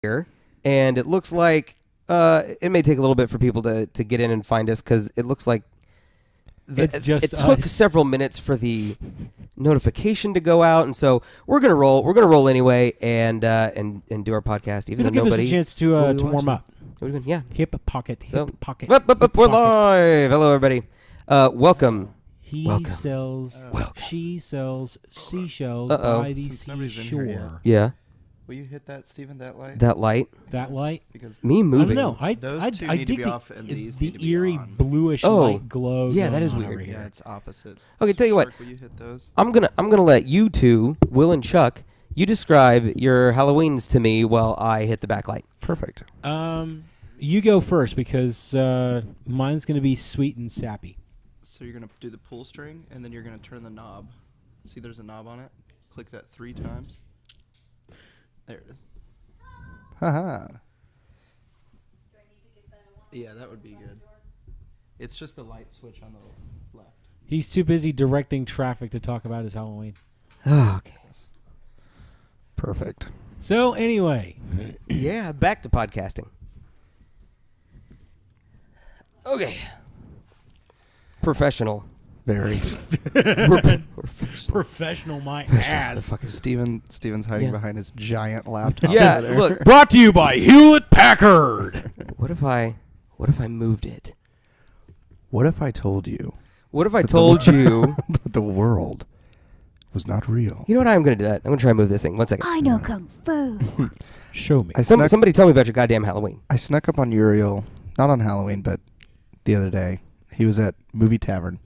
here, and it looks like it may take a little bit for people to get in and find us because it looks like it took several minutes for the notification to go out, and so we're gonna roll. We're gonna roll anyway and do our podcast, even though give nobody us a chance to warm up. Yeah, Hip pocket. We're live. Hello, everybody. Welcome. He sells. She sells seashells by the seashore. Yeah. Will you hit that, Steven? That light? That light. That light? Because me moving. I don't know. Those two need to be off, and these need to be eerie on. Bluish light glow. Yeah, that is weird. Yeah, it's opposite. Okay, tell you what. Will you hit those? I'm gonna let you two, Will and Chuck, you describe your Halloweens to me while I hit the backlight. Perfect. You go first because mine's gonna be sweet and sappy. So you're gonna do the pull string, and then you're gonna turn the knob. See, there's a knob on it. Click that 3 times. There it is. Haha. Yeah, that would be good. It's just the light switch on the left. He's too busy directing traffic to talk about his Halloween. Oh, okay. Perfect. So anyway. Yeah, back to podcasting. Okay. Professional. Very. Professional my ass. Steven's hiding behind his giant laptop. Yeah, over there. look. Brought to you by Hewlett Packard. What if I moved it? What if I told you? What if I told you that the world was not real? You know what? I'm going to do that. I'm going to try and move this thing. 1 second. I know Kung Fu. Show me. Somebody tell me about your goddamn Halloween. I snuck up on Uriel, not on Halloween, but the other day. He was at Movie Tavern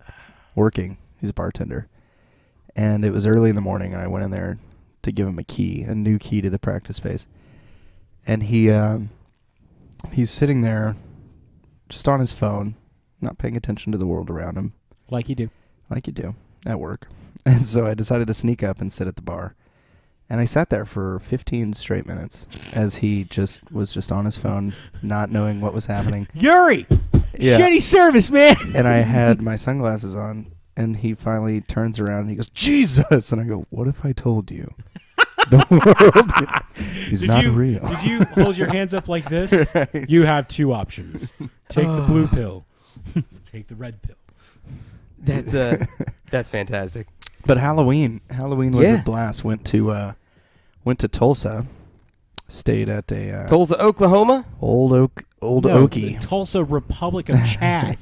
working. He's a bartender. And it was early in the morning, and I went in there to give him a new key to the practice space. And he's sitting there just on his phone, not paying attention to the world around him. Like you do. Like you do at work. And so I decided to sneak up and sit at the bar. And I sat there for 15 straight minutes as he was just on his phone, not knowing what was happening. Yuri! Yeah. Shitty service, man! And I had my sunglasses on, and he finally turns around and he goes, Jesus! And I go, what if I told you? The world is not real. Did you hold your hands up like this? Right. You have 2 options. Take the blue pill. Take the red pill. That's fantastic. But Halloween was a blast. Went to Tulsa. Stayed at a Tulsa, Oklahoma. Old Okie. Tulsa, Republic of Chad.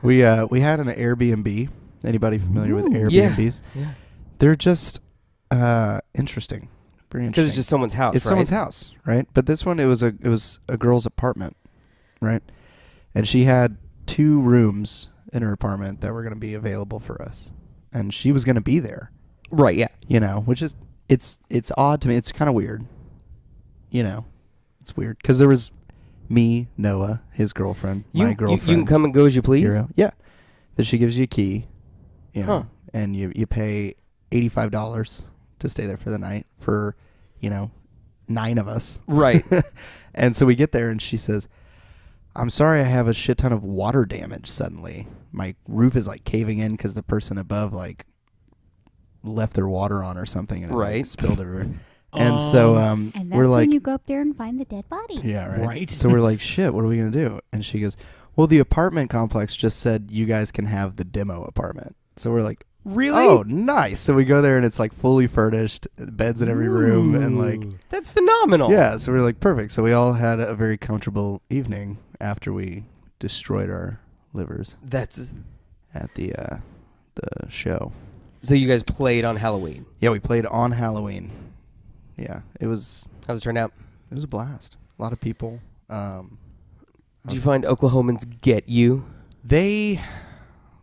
We had an Airbnb. Anybody familiar with Airbnbs? Yeah. They're just interesting. Very interesting. Because it's just someone's house. It's someone's house, right? But this one, it was a girl's apartment, right? And she had 2 rooms in her apartment that were going to be available for us. And she was going to be there. Right, yeah. Which is, it's odd to me. It's kind of weird. It's weird. Because there was me, Noah, his girlfriend, my girlfriend. You can come and go as you please? Hero. Yeah. Then she gives you a key, and you pay $85 to stay there for the night for, 9 of us. Right. And so we get there, and she says, I'm sorry I have a shit ton of water damage suddenly. My roof is caving in because the person above left their water on or something and it spilled everywhere. And so and that's we're like, when you go up there and find the dead body. Yeah, right. So we're like, shit, what are we going to do? And she goes, well, the apartment complex just said you guys can have the demo apartment. So we're like, really? Oh, nice. So we go there and it's fully furnished, beds in every room, and that's phenomenal. Yeah, so we're like, perfect. So we all had a very comfortable evening after we destroyed our livers. That's at the show. So you guys played on Halloween? Yeah, we played on Halloween. Yeah, it was. How's it turn out? It was a blast. A lot of people. Did you find Oklahomans get you? They're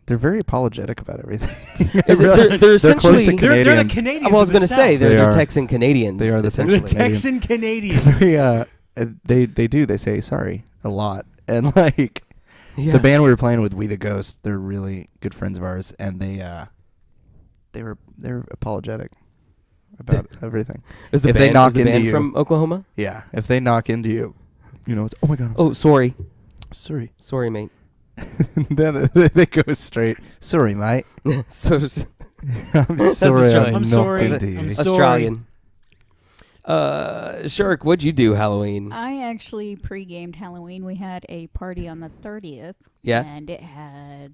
very apologetic about everything. They're essentially close to Canadians. They're the Canadians. I was going to say they're Texan Canadians. They are the Texan Canadians. They do. They say sorry a lot, and the band we were playing with, We the Ghost, they're really good friends of ours, and they're apologetic about everything. Is the if band, they knock is the into band you from Oklahoma? Yeah, if they knock into you, it's oh my god. Oh, sorry, sorry, mate. Then they go straight. Sorry, mate. So I'm sorry. I'm sorry. Into you. Australian. Shark, what'd you do Halloween? I actually pre-gamed Halloween. We had a party on the 30th. Yeah? And it had...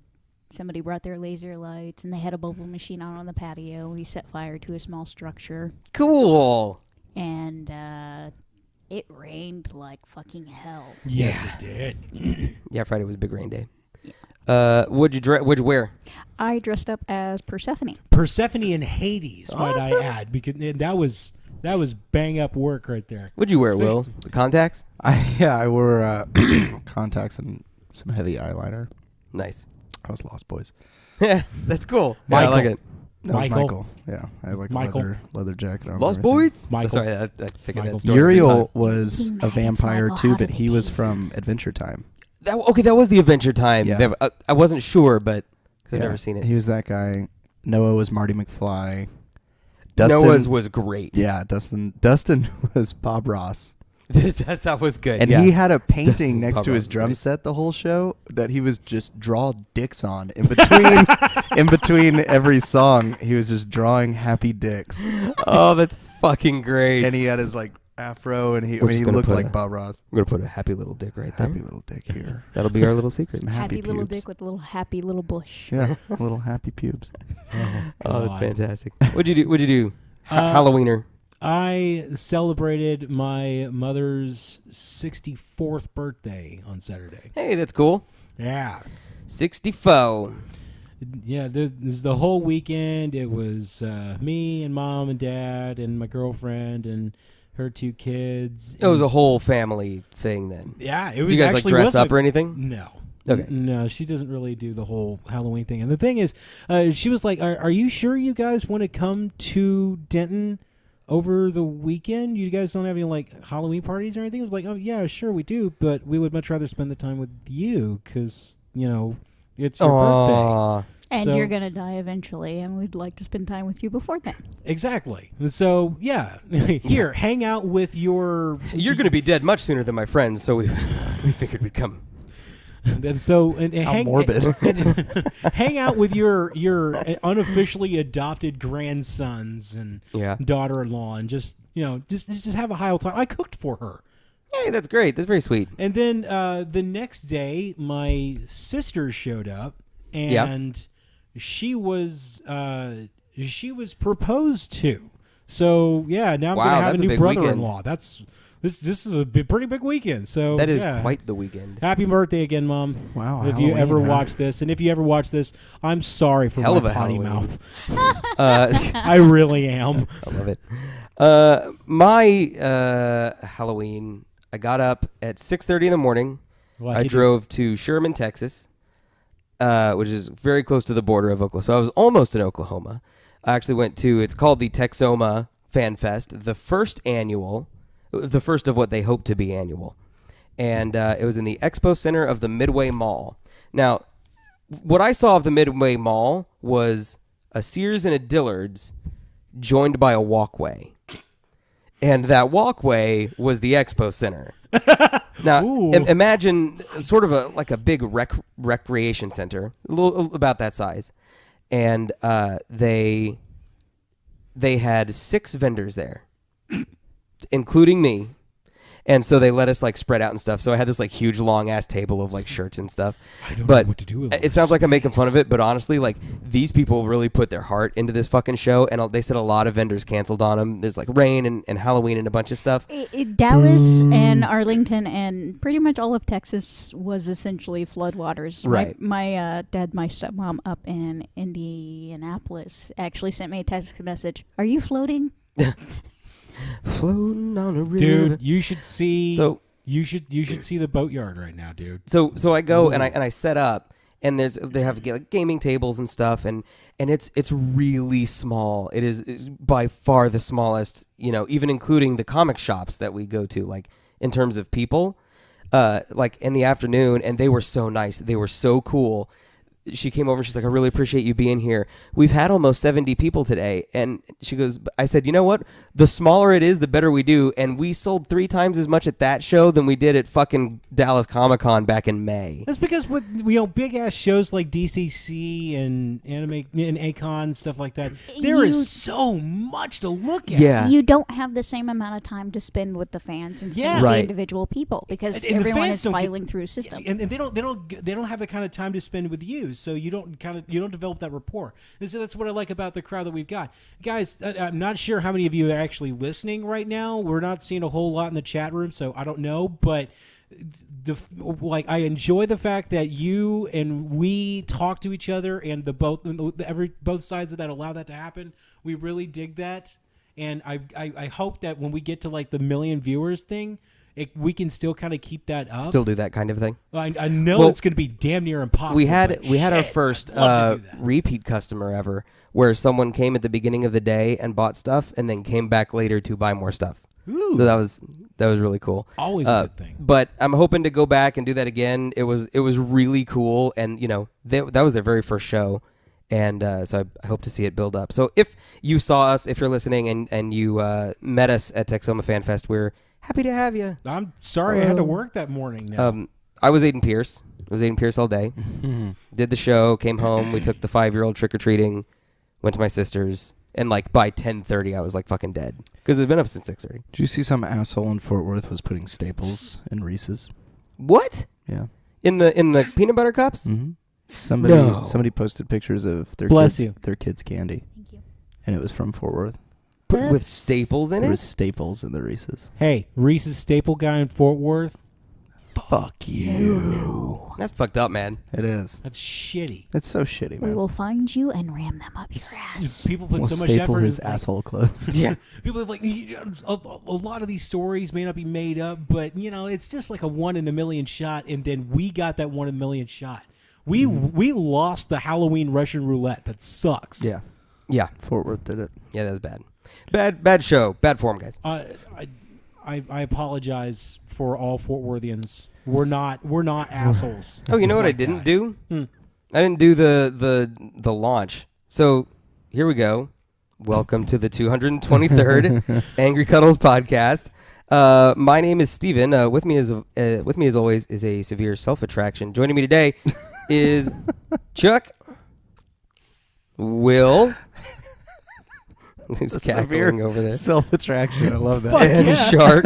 Somebody brought their laser lights, and they had a bubble machine out on the patio. We set fire to a small structure. Cool. And it rained like fucking hell. Yes, it did. Yeah, Friday was a big rain day. Yeah. What'd you wear? I dressed up as Persephone. Persephone in Hades, might I Awesome. add, because that was bang up work right there. What'd you wear, Will? The contacts? I wore contacts and some heavy eyeliner. Nice. I was Lost Boys. Yeah, that's cool. Yeah, I Michael. like it. That was Michael. Michael. Yeah, I had like Michael. a leather jacket on. Lost and everything. Boys? Michael. Sorry, I think of Michael. that story. Uriel was King a Magnus vampire Michael, too, how but did he it was taste? from Adventure Time. That was the Adventure Time. Yeah. I wasn't sure, but because I've Yeah, never seen it. He was that guy. Noah was Marty McFly. Dustin, Noah's was great. yeah, Dustin was Bob Ross. that was good. And yeah. he had a painting Dustin's next Bob to his Ross, drum right. set the whole show that he was just draw dicks on in between in between every song. He was just drawing happy dicks, Oh, that's fucking great. and he had his like afro, and he We're just he gonna looked put like a- Bob Ross. We're gonna put a happy little dick right there. Happy little dick here. That'll be our little secret. Some Happy happy little pubes. dick with a little happy little bush. Yeah, little happy pubes. Oh, that's God. fantastic. What'd you do? Uh, Halloweener. I celebrated my mother's 64th birthday on Saturday. Hey, that's cool. Yeah. 64. Yeah, this is the whole weekend. It was me and mom and dad and my girlfriend and her 2 kids. It was a whole family thing then. Yeah, it Did was. you guys like actually dress wasn't up or anything? No. Okay. No, she doesn't really do the whole Halloween thing. And the thing is, she was like, are you sure you guys want to come to Denton over the weekend? You guys don't have any like Halloween parties or anything? I was like, oh yeah, sure we do, but we would much rather spend the time with you because, it's your birthday. Aw. And So- you're going to die eventually, and we'd like to spend time with you before then. Exactly. So, yeah. Here, hang out with your... You're going to be dead much sooner than my friends, so we figured we'd come. And so, and How hang, morbid. and hang out with your unofficially adopted grandsons and Yeah. daughter-in-law, and just have a high old time. I cooked for her, Hey, that's great. That's very sweet. and then the next day, my sister showed up, and she was proposed to. So yeah, now I'm Wow, gonna have that's a a new big brother-in-law. This is a pretty big weekend. So That is yeah. quite the weekend. Happy birthday again, Mom. Wow, If you Halloween, ever huh? watch this, and if you ever watch this, I'm sorry for Hell my of a potty Halloween. mouth. I I really am. love it. My Halloween, I got up at 6:30 in the morning. Like I you do. drove to Sherman, Texas, which is very close to the border of Oklahoma. So I was almost in Oklahoma. I actually went to, it's called the Texoma Fan Fest, the first of what they hope to be annual. And it was in the Expo Center of the Midway Mall. Now, what I saw of the Midway Mall was a Sears and a Dillard's joined by a walkway. And that walkway was the Expo Center. Now, Ooh. imagine sort of like a big recreation center, a little about that size. And they had 6 vendors there, including me. And so they let us like spread out and stuff. So I had this like huge long ass table of like shirts and stuff. I don't But know what to do with all it sounds this. like I'm making fun of it, but honestly, like these people really put their heart into this fucking show, and they said a lot of vendors canceled on them. There's like rain and Halloween and a bunch of stuff. Dallas and Arlington and pretty much all of Texas was essentially floodwaters. Right. My dad, my stepmom up in Indianapolis actually sent me a text message. Are you floating? Floating on a river. Dude, you should see. So you should see the boatyard right now, dude. So I go Ooh. and I set up, and they have like gaming tables and stuff, and it's really small. It is by far the smallest, even including the comic shops that we go to, like in terms of people, like in the afternoon. And they were so nice. They were so cool. she came over and she's like, I really appreciate you being here. We've had almost 70 people today. And she goes, I said, you know what? The smaller it is, the better we do. And we sold 3 times as much at that show than we did at fucking Dallas Comic-Con back in May. That's because with big ass shows like DCC and Anime and Acon, stuff like that, there is so much to look at. Yeah. You don't have the same amount of time to spend with the fans and spend with Right. the individual people because And the everyone fans is don't filing through a system. and they don't have the kind of time to spend with you, so you don't develop that rapport. And so that's what I like about the crowd that we've got, guys. I'm not sure how many of you are actually listening right now. We're not seeing a whole lot in the chat room, so I don't know, but I enjoy the fact that you and we talk to each other, and both sides of that allow that to happen. We really dig that, and I hope that when we get to like the 1 million viewers thing, we can still kind of keep that up. Still do that kind of thing. I know Well, it's going to be damn near impossible. We had but our shit, first I'd love to do that. repeat customer ever, where someone came at the beginning of the day and bought stuff, and then came back later to buy more stuff. Ooh. So that was really cool. Always a good thing. But I'm hoping to go back and do that again. It was really cool, and that was their very first show, and so I hope to see it build up. So if you saw us, if you're listening, and you met us at Texoma Fan Fest, we're happy to have you. I'm sorry I had to work that morning. Now. I was Aiden Pierce. I was Aiden Pierce all day. Did the show, came home. We took the 5-year-old trick-or-treating, went to my sister's, and like by 10:30 I was like fucking dead because it's been up since 6:30. Did you see some asshole in Fort Worth was putting Staples in Reese's? What? Yeah. In the peanut butter cups? Mm-hmm. No. Somebody posted pictures of their Bless kids, you. their kids' candy, Thank you. and it was from Fort Worth. With That's- staples in There it? was Staples in the Reese's. Hey, Reese's staple guy in Fort Worth. Fuck you. That's fucked up, man. It is. That's shitty. It's so shitty, We man. will find you and ram them up your ass. People put We'll so much staple effort his in, like, asshole closed. Yeah. People have a lot of these stories may not be made up, but it's just like a 1 in a million shot, and then we got that 1 in a million shot. We lost the Halloween Russian roulette. That sucks. Yeah. Yeah. Fort Worth did it. Yeah, that was bad. Bad show. Bad form, guys. I apologize for all Fort Worthians. We're not assholes. Oh, you know what I didn't do? I didn't do the launch. So here we go. Welcome to the 223rd Angry Cuddles podcast. My name is Steven. With me as always is a severe self-attraction. Joining me today is Chuck, Will, who's cackling over there, Self-attraction. I love that. Fuck and yeah. Shark.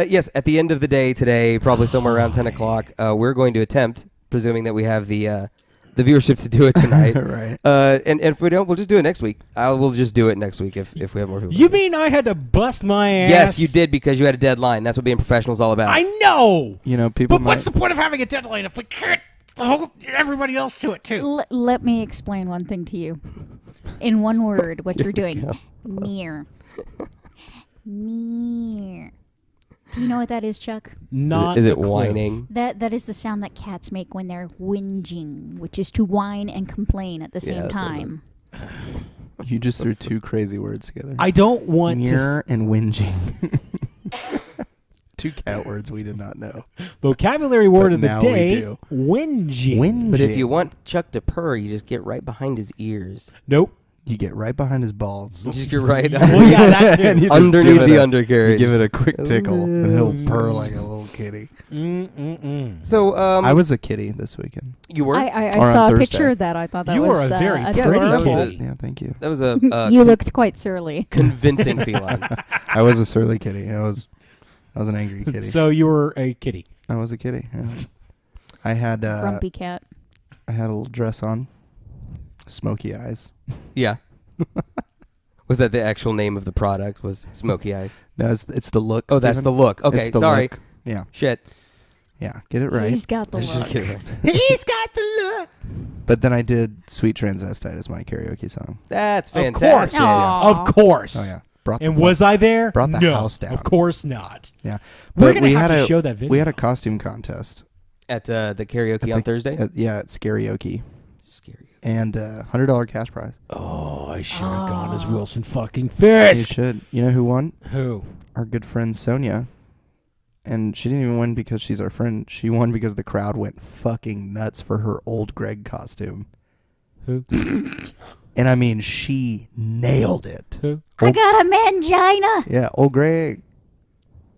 Yes, at the end of the day today, probably somewhere around 10 o'clock, we're going to attempt, presuming that we have the viewership to do it tonight. Right. And if we don't, we'll just do it next week. We'll just do it next week if we have more people. You mean I had to bust my ass? Yes, you did, because you had a deadline. That's what being professional is all about. I know. People But what's the point of having a deadline if we can't hold everybody else to it too? Let me explain one thing to you. In one word, what you're doing. Near. Near. Do you know what that is, Chuck? Not is a it clue. whining? That is the sound that cats make when they're whinging, which is to whine and complain at the same that's what time. You just threw 2 crazy words together. I don't want Mirror and whinging. 2 cat words we did not know. vocabulary word But of the now we day. do. Whinging. Whinging. But if you want Chuck to purr, you just get right behind his ears. Nope. You get right behind his balls. Just get right Well, yeah, that too. And you just underneath give it the a- undercarriage. You give it a quick tickle, and he'll purr like a little kitty. So I was a kitty this weekend. you were. I Or on saw a Thursday. picture of that. I thought that You was were a very pretty that was adorable. Yeah, thank you. That was a You looked quite surly. convincing feline. I was a surly kitty. I was an angry kitty. So you were a kitty. I was a kitty. Yeah. I had Grumpy cat. I had a little dress on, smoky eyes. Yeah. Was that the actual name of the product? Was Smoky Eyes? No, it's the look. Oh, that's Steven. the look. Okay, It's the sorry. look. Yeah, Shit. yeah. Get it right. He's got the I should look. get it right. He's got the look. But then I did "Sweet Transvestite" as my karaoke song. That's Of course. fantastic. Aw. Of course. Oh yeah. Brought And the was I there? brought the no, house down. Of course not. Yeah. We're But gonna we have had to a show that video. we had a costume contest At the karaoke at on the- Thursday? yeah, it's karaoke Scary. and $100 cash prize. Oh, I should have gone as Oh. Wilson fucking You Fisk. should. You know who won? Who? Our good friend Sonia. and she didn't even win because she's our friend. She won because the crowd went fucking nuts for her old Greg costume. Who? And I mean, she nailed it. Who? I got a mangina. Yeah, old Greg.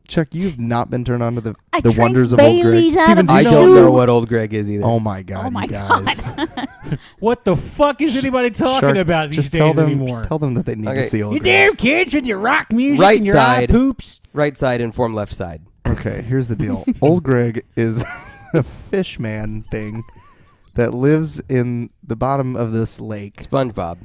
Chuck, you've not been turned on to the drank wonders of old Greg. Bailey's out Steven, of do a you I know? don't know what old Greg is either. Oh my god, Oh my you guys! What the fuck is anybody talking Shark, about these just days tell them, anymore? Tell them that they need Okay. to see old You Greg. damn kids with your rock music Right and your side. eye poops. Right side inform left side. Okay, here's the deal. Old Greg is a fish man thing that lives in the bottom of this lake. SpongeBob.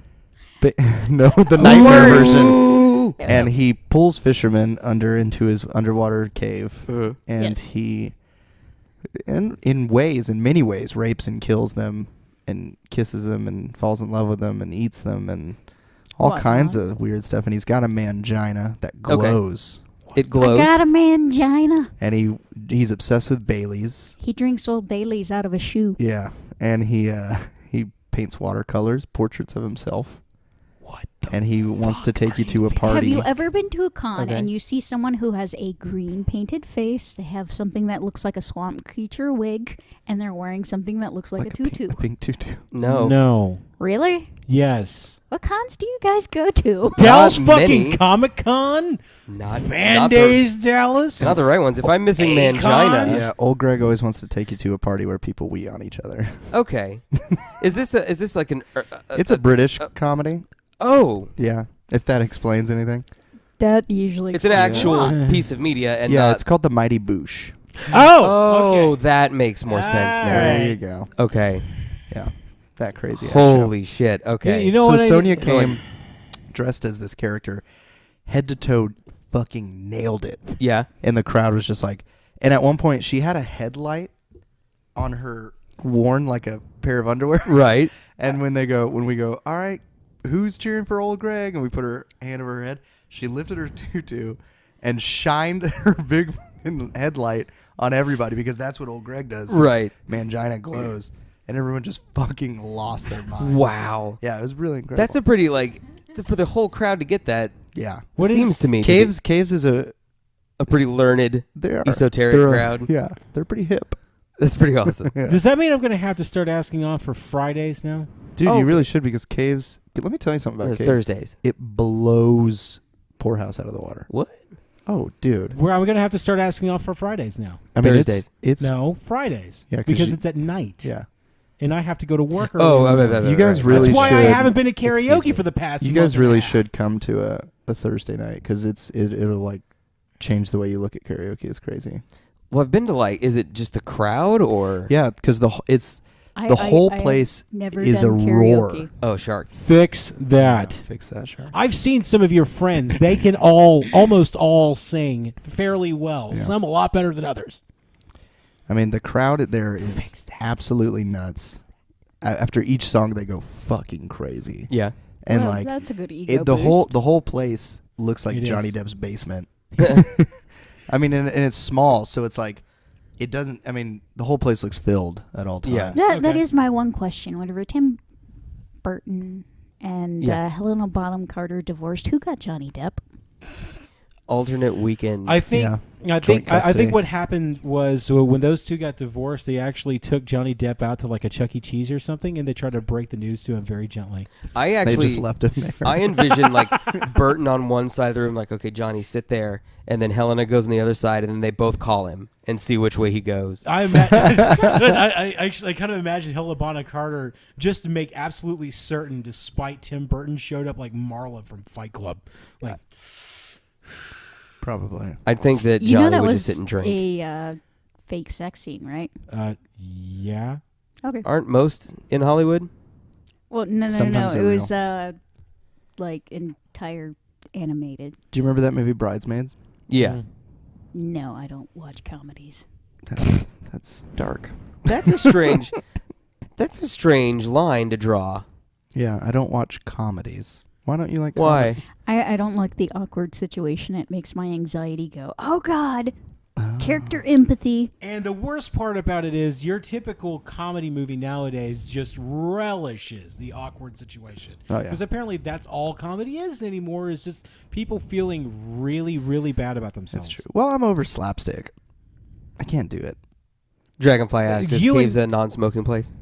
No, the nightmare version. Ooh. And he pulls fishermen into his underwater cave, Uh-huh. and Yes. he, in many ways, rapes and kills them, and kisses them, and falls in love with them, and eats them, and all What, kinds huh? of weird stuff. And he's got a mangina that glows, It glows. I got a mangina. and he's obsessed with Bailey's. He drinks Old Bailey's out of a shoe. Yeah, and he paints watercolors, portraits of himself. What? And he wants to take you to a party. Have you ever been to a con Okay. and you see someone who has a green painted face? They have something that looks like a swamp creature wig, and they're wearing something that looks like a tutu. pink tutu. No. No. Really? Yes. What cons do you guys go to? Dallas many. fucking Comic Con? Not Fan the- Days, Dallas? Not the right ones. If I'm missing Akon? mangina. Yeah, old Greg always wants to take you to a party where people wee on each other. Okay. Is this like an? It's a British comedy. Oh, Yeah, if that explains anything. That usually. it's an actual Yeah. piece of media, and Yeah, not, it's called The Mighty Boosh. Oh! Okay. that makes more sense now. Alright. There you go. Okay. Yeah, that crazy. ass Holy shit. Okay. You know show. what? So I- Sonia came dressed as this character, head to toe, fucking nailed it. Yeah. And the crowd was just like, and at one point she had a headlight on her, worn like a pair of underwear. Right. And when we go, all right, who's cheering for old Greg? And we put her hand over her head. She lifted her tutu and shined her big headlight on everybody because that's what old Greg does. His Right. mangina glows. And everyone just fucking lost their minds. Wow. Yeah, it was really incredible. That's a pretty for the whole crowd to get that. yeah. What seems is- to me Caves is a pretty learned. they're Esoteric they're crowd. Yeah, they're pretty hip. That's pretty awesome. Yeah. Does that mean I'm going to have to start asking off for Fridays now? Dude, Oh, you really should because Caves. Let me tell you something about It's Caves. Thursdays. It blows Poorhouse out of the water. What? Oh, dude. Where I'm going to have to start asking off for Fridays now. I mean, Thursdays. It's No, Fridays. Yeah, 'cause because you- it's at night. yeah. And I have to go to work early. Oh, in the right, morning. You guys really That's why I should- haven't been to Excuse karaoke me. for the past You month guys and a really half. should come to a Thursday night because it'll like change the way you look at karaoke. It's crazy. Well, I've been to is it just the crowd or? Yeah, because the I whole have place never is a done roar. karaoke. Oh, shark. Fix that. Fix that, sure. I've seen some of your friends. They can almost all sing fairly well. Yeah. Some a lot better than others. I mean, the crowd there is absolutely nuts. After each song, they go fucking crazy, Yeah. and Well, like that's a good ego the boost. whole place looks like It Johnny is. Depp's basement. I mean, and it's small, so it's like it doesn't. I mean, the whole place looks filled at all times. Yeah. That Okay. is my one question. Whenever Tim Burton and Yeah. Helena Bonham Carter divorced, who got Johnny Depp? Alternate weekends. I think Yeah. I Joint think custody. what happened was when those two got divorced, they actually took Johnny Depp out to like a Chuck E. Cheese or something, and they tried to break the news to him very gently. I They actually just left him there. I envision Burton on one side of the room, okay, Johnny, sit there, and then Helena goes on the other side, and then they both call him and see which way he goes. I kind of imagine Helena Bonham Carter just to make absolutely certain, despite Tim Burton showed up like Marla from Fight Club, like. Probably. I think that You know Johnny that would was just sit and drink. a fake sex scene, right? Yeah. Okay. Aren't most in Hollywood? Well, no. Sometimes It they're was like entire animated. Do you remember that movie Bridesmaids? Yeah. Mm. No, I don't watch comedies. That's dark. That's a strange that's a strange line to draw. Yeah, I don't watch comedies. Why don't you like Why? comedies? I don't like the awkward situation. It makes my anxiety go, oh, God. Oh. Character empathy. And the worst part about it is your typical comedy movie nowadays just relishes the awkward situation. Oh, yeah. Because apparently that's all comedy is anymore, is just people feeling really, really bad about themselves. That's true. Well, I'm over slapstick. I can't do it. Dragonfly asks, is You Caves and- a non-smoking place?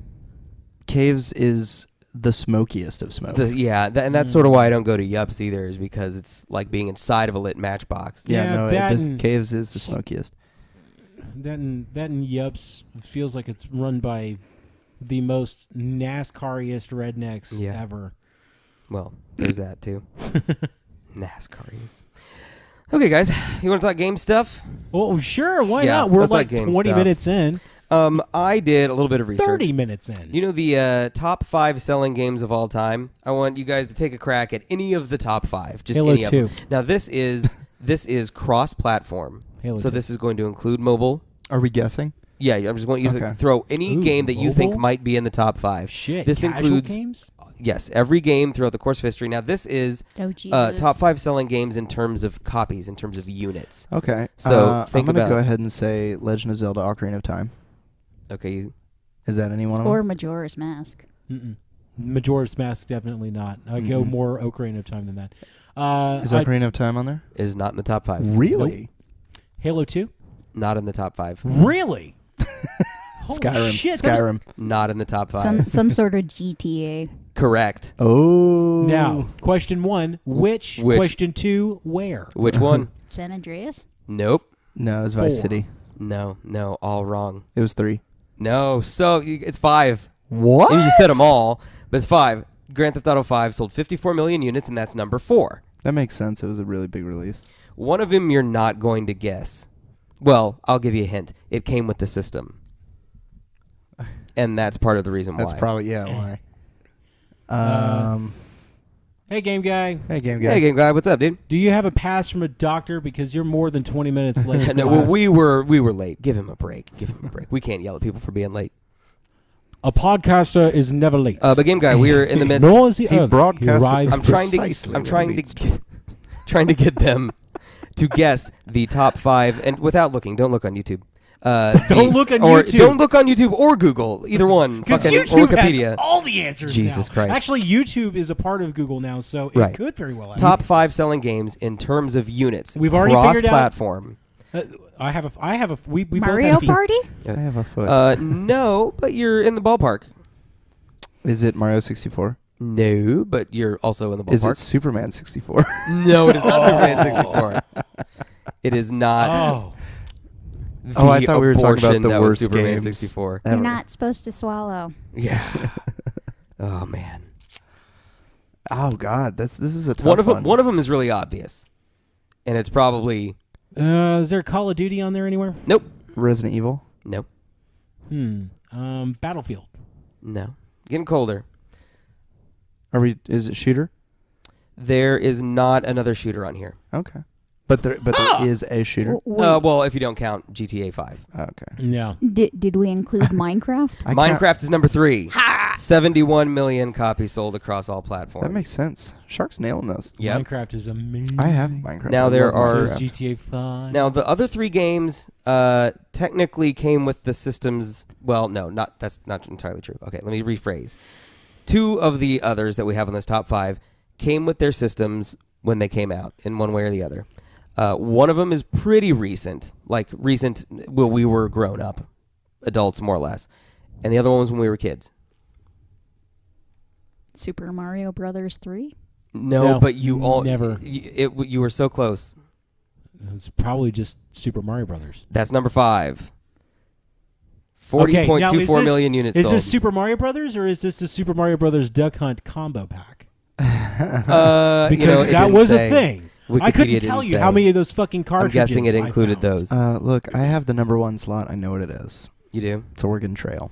Caves is the smokiest of smoke. And that's sort of why I don't go to Yups either, is because it's like being inside of a lit matchbox. Yeah, that and- Caves is the smokiest. That and Yups feels like it's run by the most NASCAR-iest rednecks Yeah. ever. Well, there's that too. NASCAR-iest. Okay, guys, you want to talk game stuff? Oh, sure. Why Yeah, not? We're let's like like game 20 stuff. minutes in. I did a little bit of research. 30 minutes in. You know the top 5 selling games of all time? I want you guys to take a crack at any of the top 5. Just Halo any of 2. them. Now, this is cross-platform. Halo So 2. this is going to include mobile. Are we guessing? Yeah, I'm just want you to Okay. throw any Ooh, game that you think mobile? might be in the top 5. Shit. This casual includes games? yes, every game throughout the course of history. Now, this is Oh, Jesus. top 5 selling games in terms of copies, in terms of units. Okay. So, I'm think going to about go it. ahead and say Legend of Zelda Ocarina of Time. Okay, Is that any one of Or them? Majora's Mask. Mm-mm. Majora's Mask, definitely not. I go Mm-mm. more Ocarina of Time than that. Is Ocarina of Time on there? it is not in the top 5. Really? Halo 2? Not in the top 5. Really? Holy Skyrim. shit. that was- Skyrim. Not in the top 5. Some sort of GTA. Correct. Oh. Now, question 1, which? Which? Question 2, where? Which one? San Andreas? Nope. No, it was Vice 4. City. No, all wrong. It was 3. No, so it's 5. What? You said them all, but it's 5. Grand Theft Auto 5 sold 54 million units, and that's number 4. That makes sense. It was a really big release. One of them you're not going to guess. Well, I'll give you a hint. It came with the system. And that's part of the reason That's why. probably, why. Hey, game guy. Hey, game guy. Hey, game guy, what's up, dude? Do you have a pass from a doctor because you're more than 20 minutes late? No, well, we were late. Give him a break. We can't yell at people for being late. A podcaster is never late. But game guy, we are in the midst. Nor is he He early. broadcasted- He arrives I'm trying precisely to. I'm when trying it to. means Trying to get them to guess the top 5, and without looking. Don't look on YouTube. Don't look on or YouTube. Don't look on YouTube or Google. Either one. Because Fucking YouTube Wikipedia. has all the answers Jesus now. Christ. Actually, YouTube is a part of Google now, so it Right. could very well have. Top 5 selling games in terms of units. We've already figured out- Cross-platform. I have a. We both Mario have a- Party? I have a foot. No, but you're in the ballpark. Is it Mario 64? No, but you're also in the Is it ballpark. Superman 64? No, it is not Superman 64. It is not. Oh, The Oh, I thought we were talking about abortion the that was worst Superman games. 64. You're Ever. not supposed to swallow. Yeah. Oh man. Oh God, this is a tough One of them. one. One of them is really obvious, and it's probably is there Call of Duty on there anywhere? nope, Resident Evil. nope, Battlefield. no. Getting colder. Is it shooter? There is not another shooter on here. Okay, but there is a shooter. Well, if you don't count GTA 5. Okay. No. Did we include Minecraft? Minecraft is number 3. 71 million copies sold across all platforms. That makes sense. Shark's nailing those. Yep. Minecraft is amazing. I have Minecraft. Now I there love are- So is Minecraft. GTA 5. Now the other 3 games technically came with the systems. Well, no, that's not entirely true. Okay, let me rephrase. 2 of the others that we have on this top 5 came with their systems when they came out, in one way or the other. One of them is pretty recent, well, we were grown up, adults more or less, and the other one was when we were kids. Super Mario Brothers 3? No, but you all never. You were so close. It's probably just Super Mario Brothers. That's number 5. Okay, now 40.24 million units Is sold. this Super Mario Brothers or is this the Super Mario Brothers Duck Hunt combo pack? Because Because that was a thing. I couldn't Wikipedia tell didn't you how say. many of those fucking I'm cartridges guessing it I included found. those. Look, I have the number 1 slot. I know what it is. You do? It's Oregon Trail.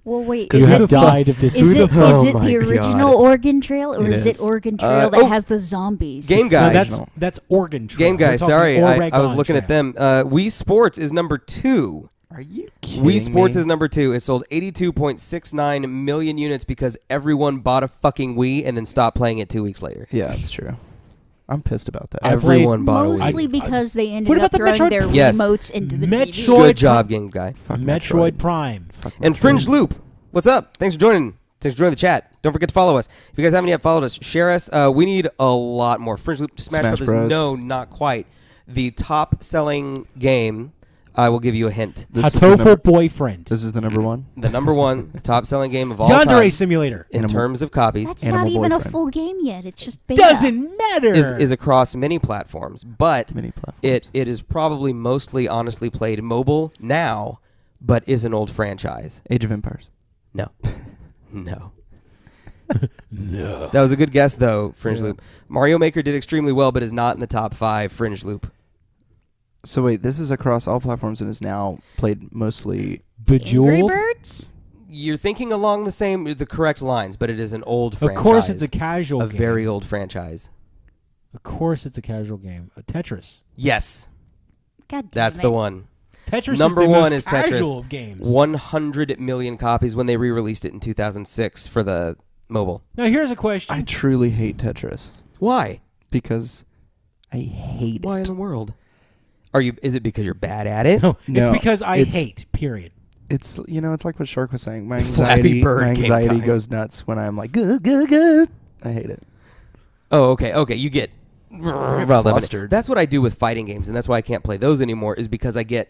Well, wait. You Is have it, died of this. is it, Oh is it my the original God. Oregon Trail or It is is. it Oregon Trail that oh. has the zombies? Game No, Guy. that's Oregon Trail. Game Guy, We're talking sorry. I was Oregon looking at Trail. them. Wii Sports is number 2. Are you kidding Wii Sports me? is number 2. It sold 82.69 million units because everyone bought a fucking Wii and then stopped playing it 2 weeks later. Yeah, that's true. I'm pissed about that. Everyone bought a Wii. Mostly because they ended What up about the throwing Metroid- their Yes. remotes into the Metroid- TV. Good job, Game Guy. Fuck Metroid Prime. Fuck And Metroid. Fringe Loop, what's up? Thanks for joining. Thanks for joining the chat. Don't forget to follow us. If you guys haven't yet followed us, share us. We need a lot more. Fringe Loop, Smash Smash Brothers. Bros. No, not quite. The top selling game I will give you a hint. Hatoful Boyfriend. This is the number one. The number one top-selling game of all Yandere time Simulator. in terms of copies That's Animal not even Boyfriend. a full game yet. It's just beta. Doesn't matter. is across many platforms, but Many platforms. it is probably mostly honestly played mobile now, but is an old franchise. Age of Empires. No. No. No. That was a good guess, though, Fringe Yeah. Loop. Mario Maker did extremely well, but is not in the top 5 Fringe Loop. So wait, this is across all platforms and is now played mostly. Angry Bejeweled. Birds? You're thinking along the correct lines, but it is an old Of franchise. course, it's a casual a game. very old franchise. Of course, it's a casual game. Tetris. Yes, God damn that's it. the one. Tetris Number is the one most is Tetris. casual of games. 100 million copies when they re-released it in 2006 for the mobile. Now, here's a question. I truly hate Tetris Why? because I hate Why in it. the world? Is it because you're bad at it? No, No, it's because I it's- hate, period. It's it's like what Shark was saying. My Flappy anxiety, Bird my came anxiety coming. goes nuts when I'm like, good. I hate it. Oh, okay. You get riled up. flustered. That's what I do with fighting games, and that's why I can't play those anymore. Is because I get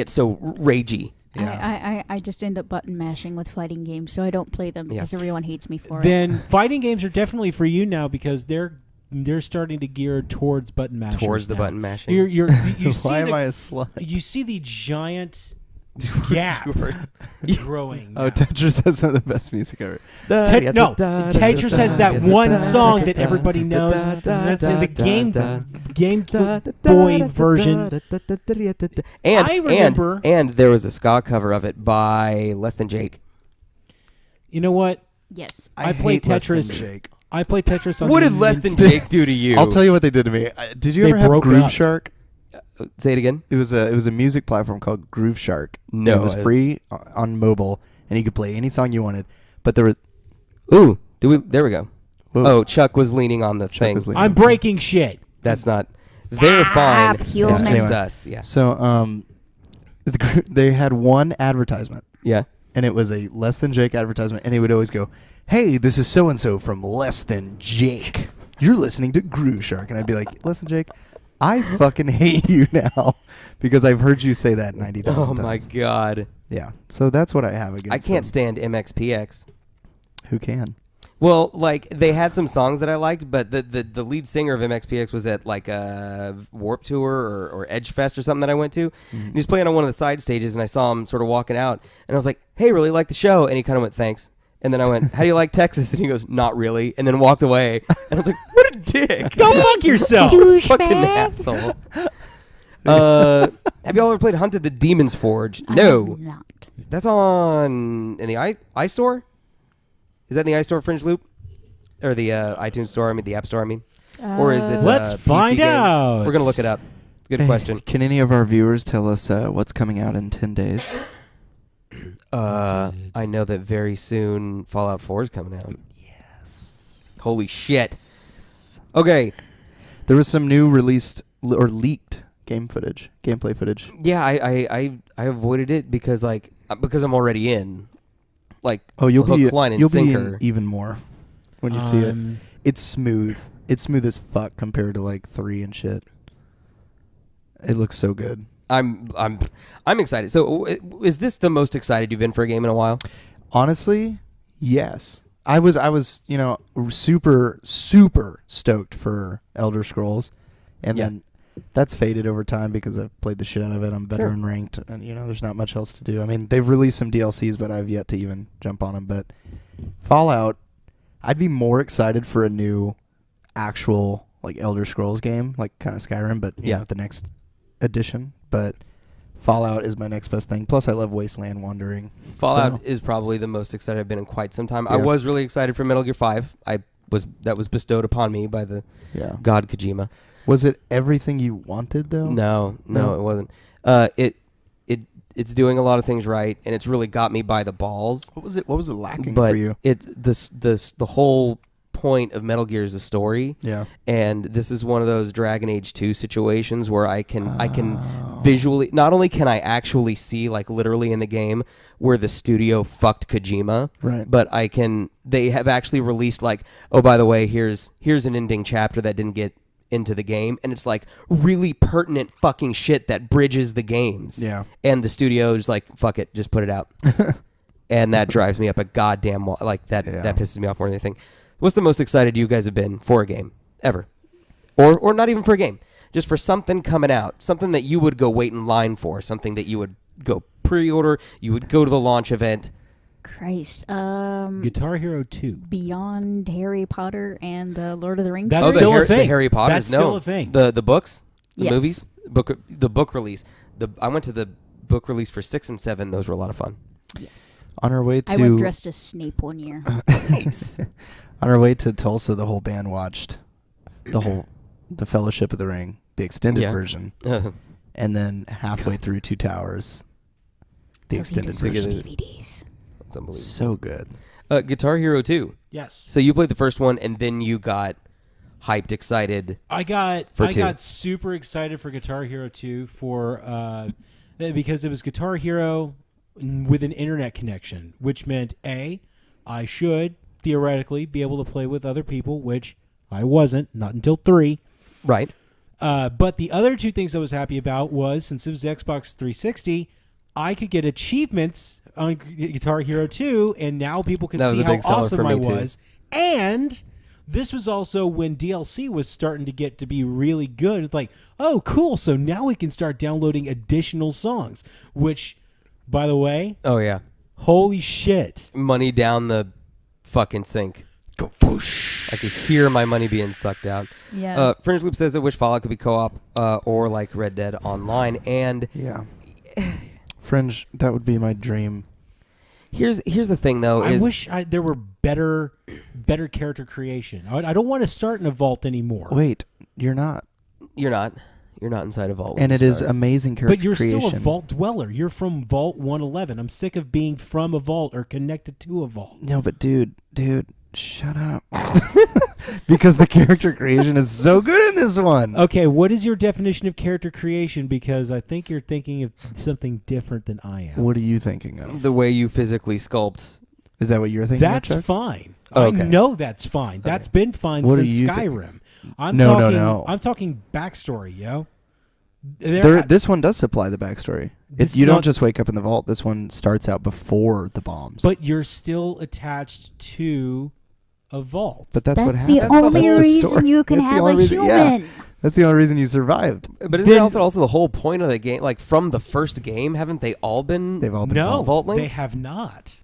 so ragey. I just end up button mashing with fighting games, so I don't play them Yeah. because everyone hates me for it. Then fighting games are definitely for you now because they're starting to gear towards button mashing. Towards the button mashing. You see Why am the, I a slut? You see the giant gap growing. Oh, now. Tetris has some of the best music ever. Tetris has that one song that everybody knows. And that's in the Game Boy version. I remember- and there was a ska cover of it by Less Than Jake. You know what? Yes. I played hate Less Than Tetris. Jake. I played Tetris on What the did Less Than Nintendo- Jake do to you? I'll tell you what they did to me. Did you They ever have broke Groove up. Shark? Say it again. It was a music platform called Groove Shark. No, it was free on mobile, and you could play any song you wanted. But there was Ooh, there we go. Whoa. Oh, Chuck was leaning on the Chuck thing. was leaning. I'm breaking shit. That's not. They're fine. Stop, It's human. just Anyway. us. Yeah. So they had one advertisement, Yeah. and it was a Less Than Jake advertisement, and it would always go, "Hey, this is so and so from Less Than Jake. You're listening to Groove Shark," and I'd be like, "Less Than Jake, I fucking hate you now because I've heard you say that 90,000 Oh times." my God. Yeah, so that's what I have against. I can't them. stand MXPX. Who can? Well, like they had some songs that I liked, but the lead singer of MXPX was at like a Warp Tour or Edge Fest or something that I went to. And he was playing on one of the side stages, and I saw him sort of walking out, and I was like, "Hey, really like the show?" And he kind of went, "Thanks." And then I went, "How do you like Texas?" And he goes, "Not really," and then walked away. And I was like, "What a dick!" Go fuck yourself. Fucking Douchebag. asshole. Have y'all ever played Hunted the Demon's Forge? I No. have not. That's in the iStore? Is that in the iStore Fringe Loop? Or the iTunes Store, the App Store, Or is it Let's a PC find game? out. We're going to look it up. It's a good question. Can any of our viewers tell us what's coming out in 10 days? I know that very soon Fallout 4 is coming out. Yes. Holy shit. Okay. There was some new released or leaked gameplay footage. Yeah, I avoided it because I'm already in. Like, You'll hook, be line, and you'll be sinker. in even more when you see it. It's smooth. It's smooth as fuck compared to like 3 and shit. It looks so good. I'm excited. So, is this the most excited you've been for a game in a while? Honestly, yes. I was super stoked for Elder Scrolls, and then that's faded over time because I've played the shit out of it. I'm veteran ranked, and there's not much else to do. I mean, they've released some DLCs, but I've yet to even jump on them. But Fallout, I'd be more excited for a new actual like Elder Scrolls game, like kind of Skyrim, but you know, the next edition. But Fallout is my next best thing. Plus, I love Wasteland Wandering. Fallout is probably the most excited I've been in quite some time. Yeah. I was really excited for Metal Gear 5. That was bestowed upon me by the God Kojima. Was it everything you wanted though? No, it wasn't. It's doing a lot of things right, and it's really got me by the balls. What was it lacking But for you? it's the whole point of Metal Gear is the story. Yeah. And this is one of those Dragon Age 2 situations where I can visually, not only can I actually see like literally in the game where the studio fucked Kojima, Right. but they have actually released like, oh, by the way, here's an ending chapter that didn't get into the game, and it's like really pertinent fucking shit that bridges the games. Yeah. And the studio's like, fuck it, just put it out. And that drives me up a goddamn wall. Like that pisses me off more than anything. What's the most excited you guys have been for a game ever? Or not even for a game. Just for something coming out. Something that you would go wait in line for. Something that you would go pre-order. You would go to the launch event. Christ. Guitar Hero 2. Beyond Harry Potter and the Lord of the Rings. That's series? still a thing. The Harry Potters? That's no. still a thing. The books? The Yes. movies? The book release. I went to the book release for 6 and 7. Those were a lot of fun. Yes. On our way to I went dressed as Snape one year. Nice. On our way to Tulsa, the whole band watched the Fellowship of the Ring, the extended version, and then halfway through Two Towers, the extended version. DVDs. That's unbelievable. So good. Guitar Hero 2. Yes. So you played the first one, and then you got hyped, excited. I got two. super excited for Guitar Hero 2 because it was Guitar Hero with an internet connection, which meant I should theoretically be able to play with other people, which I wasn't, not until 3. Right. But the other two things I was happy about was, since it was Xbox 360, I could get achievements on Guitar Hero 2, and now people could see how awesome I was. And this was also when DLC was starting to get to be really good. It's like, oh, cool, so now we can start downloading additional songs, which, by the way, Oh, yeah. holy shit. Money down the fucking sink. Go whoosh. I could hear my money being sucked out. Yeah. Fringe Loop says, I wish Fallout could be co-op or like Red Dead Online. And Yeah. Fringe, that would be my dream. here's the thing, though. I wish there were better character creation. I don't want to start in a vault anymore. Wait, you're not. You're not inside a vault. when And you it is start. amazing character But you're creation. still a vault dweller. You're from Vault 111. I'm sick of being from a vault or connected to a vault. No, but dude, shut up. Because the character creation is so good in this one. Okay, what is your definition of character creation? Because I think you're thinking of something different than I am. What are you thinking of? The way you physically sculpt. Is that what you're thinking That's of, Chuck? fine. Oh, okay. I know that's fine. That's been fine What are since you Skyrim. No. I'm talking backstory, yo. This one does supply the backstory. You don't not- just wake up in the vault. This one starts out before the bombs. But you're still attached to a vault. But that's what the happens. only That's the reason story. you can That's the have only a reason- human. yeah. That's the only reason you survived. But isn't it also the whole point of the game? Like, from the first game, haven't they all been They've all been No, vault they linked? have not.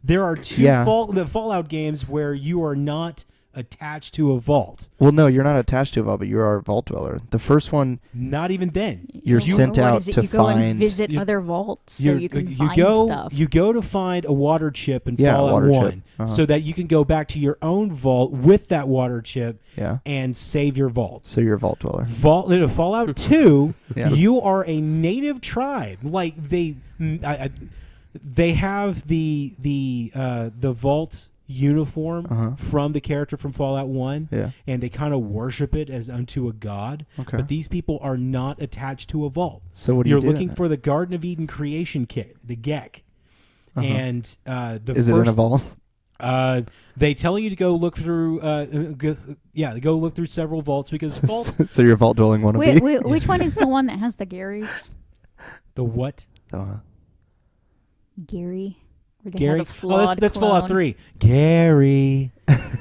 There are two Yeah. Fallout games where you are not attached to a vault. Well, no, you're not attached to a vault, but you are a vault dweller. The first one, Not even then. You're sent out to you go and find- visit you- other vaults so you can find go, stuff. You go to find a water chip in Yeah, Fallout water 1 chip. Uh-huh. so that you can go back to your own vault with that water chip yeah. and save your vault. So you're a vault dweller. Fallout 2, Yeah. you are a native tribe. Like they have the vault uniform Uh-huh. from the character from Fallout 1, Yeah. and they kind of worship it as unto a god. Okay. But these people are not attached to a vault. So what do You're you do? looking for the Garden of Eden creation kit, the GEC. Uh-huh. And Is it in a vault? they tell you to go look through. Go look through several vaults because vaults. So you're a vault dwelling wannabe? Which one is the one that has the Garys? The what? Uh-huh. Gary? Where they Gary? had a flawed That's clone. Fallout 3. Gary.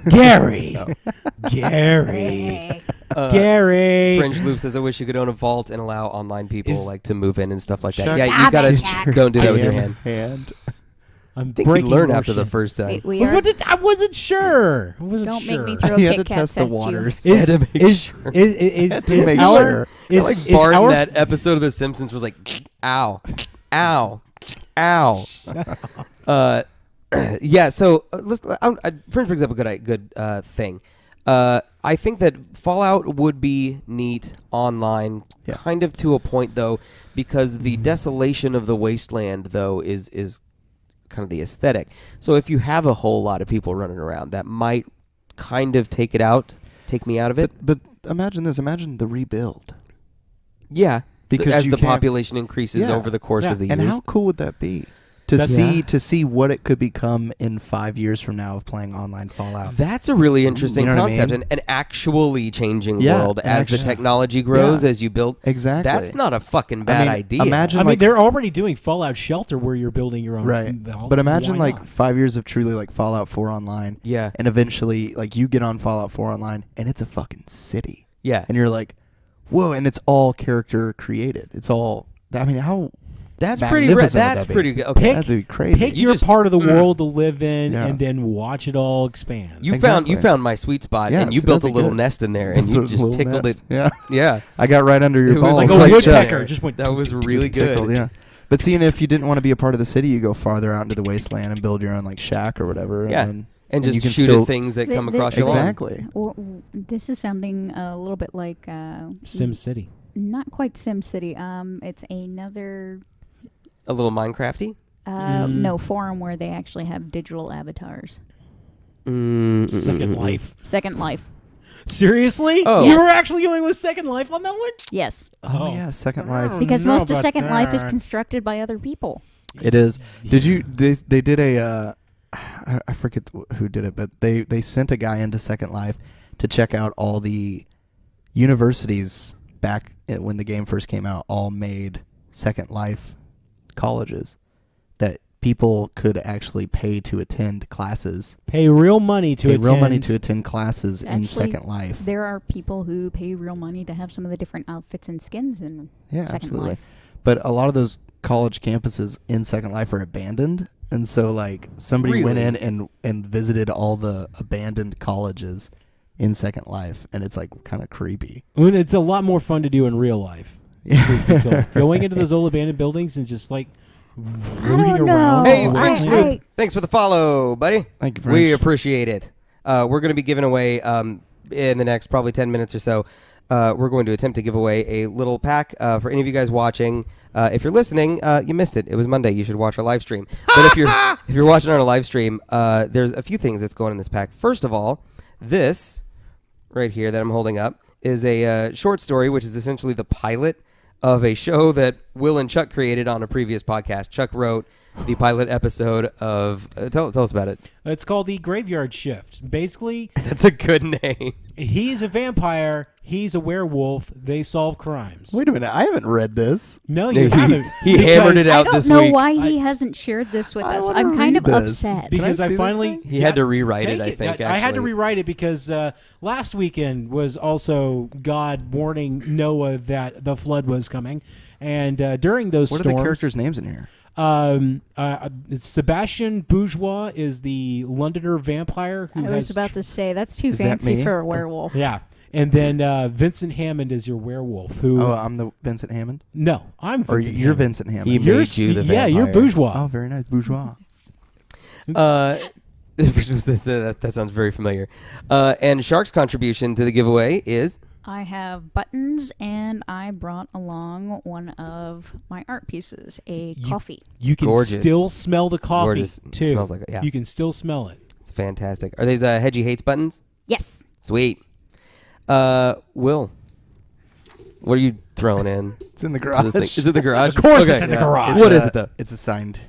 Gary. Gary. Gary. Fringe Loop says, I wish you could own a vault and allow online people Is- like to move in and stuff like that. Chuck- Yeah, you Stop gotta it, Chuck. don't do that with your Damn hand. I'm I think you breaking learn more after the shit. first time. We are. I wasn't sure. I wasn't Don't sure. make me throw He had Kit to Kats test the at you. waters. Is, Had to make is, sure. is to make our, sure. is, like is Bart in our that episode of The Simpsons was like, ow, ow, ow. Yeah. So Fringe brings up a good thing. I think that Fallout would be neat online, Yeah. kind of to a point though, because the desolation of the wasteland though is kind of the aesthetic. So if you have a whole lot of people running around, that might kind of take me out of it. But imagine this. Imagine the rebuild. Yeah. Because as you the can't- population increases Yeah. over the course of the And years. how cool would that be? to see what it could become in 5 years from now of playing online Fallout. That's a really interesting You know what I concept, mean? an actually changing Yeah, world an as the actual- technology grows, Yeah. as you build. Exactly. That's not a fucking bad idea. Imagine I mean, like they're already doing Fallout Shelter where you're building your own. right, but imagine why like not? 5 years of truly like Fallout 4 online, Yeah. and eventually like you get on Fallout 4 online and it's a fucking city, Yeah. and you're like, whoa, and it's all character created. It's all. I mean, how That's pretty. magnificent would That's that be? pretty good. Okay. That'd be crazy. Pick You your just- part of the world to live in, Yeah. and then watch it all expand. You Exactly. found my sweet spot, Yes, and you built a that'd be little good. nest in there, and you Built a just little tickled nest. it. Yeah, Yeah. I got right under your It balls. was like a Chuck. woodpecker. Just went. That was really good. Tickled, yeah. But seeing if you didn't want to be a part of the city, you go farther out into the wasteland and build your own like shack or whatever. Yeah. and And you just can shoot still- at things that come The- across your lawn. exactly. This is sounding a little bit like Sim City. not quite Sim City. It's another A little Minecrafty. no forum where they actually have digital avatars. Second Life. Second Life. Seriously? Oh. You Yes. were actually going with Second Life on that one? Yes, Oh yeah, Second Life. because know most of about Second Life is that. constructed by other people. It is. Did you? They did a. I forget who did it, but they sent a guy into Second Life to check out all the universities back when the game first came out. All made Second Life colleges that people could actually pay to attend classes. Pay real money to Pay attend. real money to attend classes in Actually, Second Life. There are people who pay real money to have some of the different outfits and skins in Yeah, Second absolutely. Life. But a lot of those college campuses in Second Life are abandoned, and so like somebody went Really? in and visited all the abandoned colleges in Second Life, and it's like kind of creepy. I mean, it's a lot more fun to do in real life. Truth be told. Going into those old abandoned buildings and just like rooting don't know. around. Hey, Oh, French I- Dude, I- thanks for the follow, buddy. Thank you, We French. appreciate it. We're going to be giving away in the next probably 10 minutes or so. We're going to attempt to give away a little pack for any of you guys watching. If you're listening, you missed it. It was Monday. You should watch our live stream. But if you're watching on a live stream, there's a few things that's going in this pack. First of all, this right here that I'm holding up is a short story, which is essentially the pilot of a show that Will and Chuck created on a previous podcast. Chuck wrote the pilot episode of tell us about it. It's called The Graveyard Shift. Basically, That's a good name. he's a vampire. He's a werewolf. They solve crimes. Wait a minute, I haven't read this. No, you He- haven't. he hammered it Because- out I don't this know week. why he hasn't shared this with I us. wanna I'm kind of read this. upset. Because Can I I see this finally thing? He had to rewrite it, take I think, I had to actually. rewrite it because last weekend was also God warning Noah that the flood was coming, and during those What are storms, the characters' names in here? Sebastian Bourgeois is the Londoner vampire. Who I was has about to say that's too Is that fancy me? for a werewolf. Yeah. And then Vincent Hammond is your werewolf. Who? Oh, I'm the Vincent Hammond, No, I'm or Vincent you're Hammond. Vincent Hammond. He You're made you the yeah, you're vampire. bourgeois. Oh, very nice, bourgeois. That sounds very familiar. And Shark's contribution to the giveaway is I have buttons, and I brought along one of my art pieces, a coffee. You can Gorgeous. still smell the coffee Gorgeous. It too. smells like it, yeah. You can still smell it. it's fantastic. Are these Hedgie Hates buttons? Yes. Sweet. Will, what are you throwing in? It's in the to garage. this thing? Is it the garage? Of course Okay. it's in the garage. What is it though? It's a signed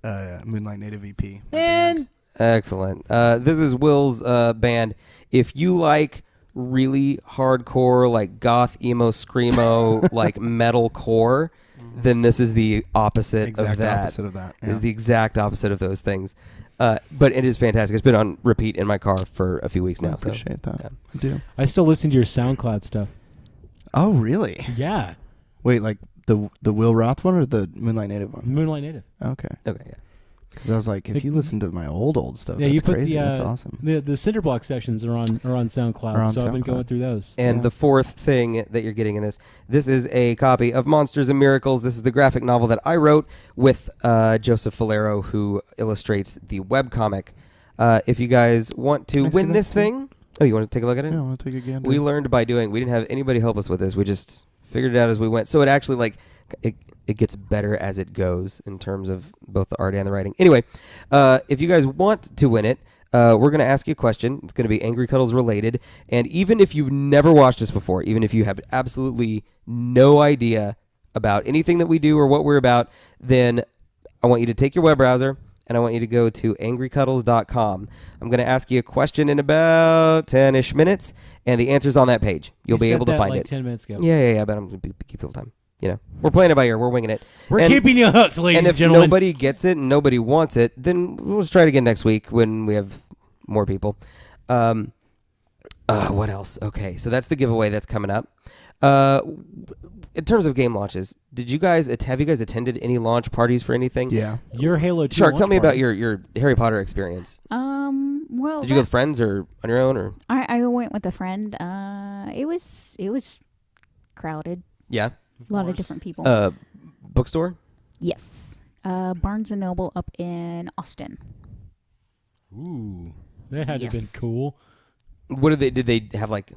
Moonlight Native EP. And Excellent. This is Will's band. If you like really hardcore, like goth, emo, screamo, like metal core, then this is the opposite Exact of that. opposite of that. It is yeah. the exact opposite of those things. But it is fantastic. It's been on repeat in my car for a few weeks I now. So appreciate that. yeah. I do. I still listen to your SoundCloud stuff. Oh, really? Yeah, Wait, like the Will Roth one or the Moonlight Native one? Moonlight Native. Okay. Okay, yeah. Because I was like, if you listen to my old stuff, Yeah, that's you put crazy. the That's awesome. the Cinderblock sessions are on SoundCloud. Are on so I've been SoundCloud. going through those. And Yeah. the fourth thing that you're getting in this is a copy of Monsters and Miracles. This is the graphic novel that I wrote with Joseph Falero, who illustrates the webcomic. If you guys want to Can I see win that this too? thing, oh, you want to take a look at it? Yeah, I want to take a gander. We learned by doing. We didn't have anybody help us with this. We just figured it out as we went. So it actually it gets better as it goes in terms of both the art and the writing. Anyway, if you guys want to win it, we're going to ask you a question. It's going to be Angry Cuddles related. And even if you've never watched us before, even if you have absolutely no idea about anything that we do or what we're about, then I want you to take your web browser and I want you to go to angrycuddles.com. I'm going to ask you a question in about 10-ish minutes, and the answer's on that page. You'll be able to find like it. 10 minutes ago. Yeah, but I'm going to keep people time. You know, we're playing it by ear. We're winging it. We're keeping you hooked, ladies and if gentlemen. nobody gets it and nobody wants it, then we'll just try it again next week when we have more people. What else? Okay, so that's the giveaway that's coming up. In terms of game launches, have you guys attended any launch parties for anything? Yeah. Your Halo 2 Shark, launch tell me party. about your Harry Potter experience. Well, Did you go with friends or on your own or? I went with a friend. It was crowded. Yeah. A lot of different people. Bookstore? Yes. Barnes and Noble up in Austin. Ooh, that had to have been Yes. cool. What did they have like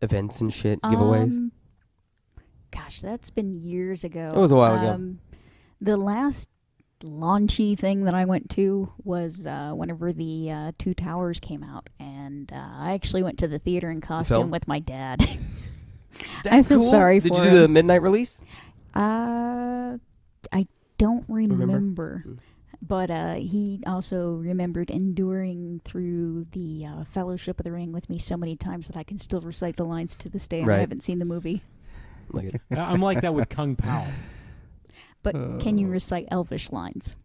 events and shit, giveaways? Gosh, that's been years ago. It was a while ago. The last launchy thing that I went to was whenever the Two Towers came out, and I actually went to the theater in costume film? with my dad. That's I feel cool. sorry Did for you do the him. midnight release? I don't remember. But he also remembered enduring through the Fellowship of the Ring with me so many times that I can still recite the lines to this day. And Right. I haven't seen the movie. Look at it. I'm like that with Kung Pao. But can you recite Elvish lines?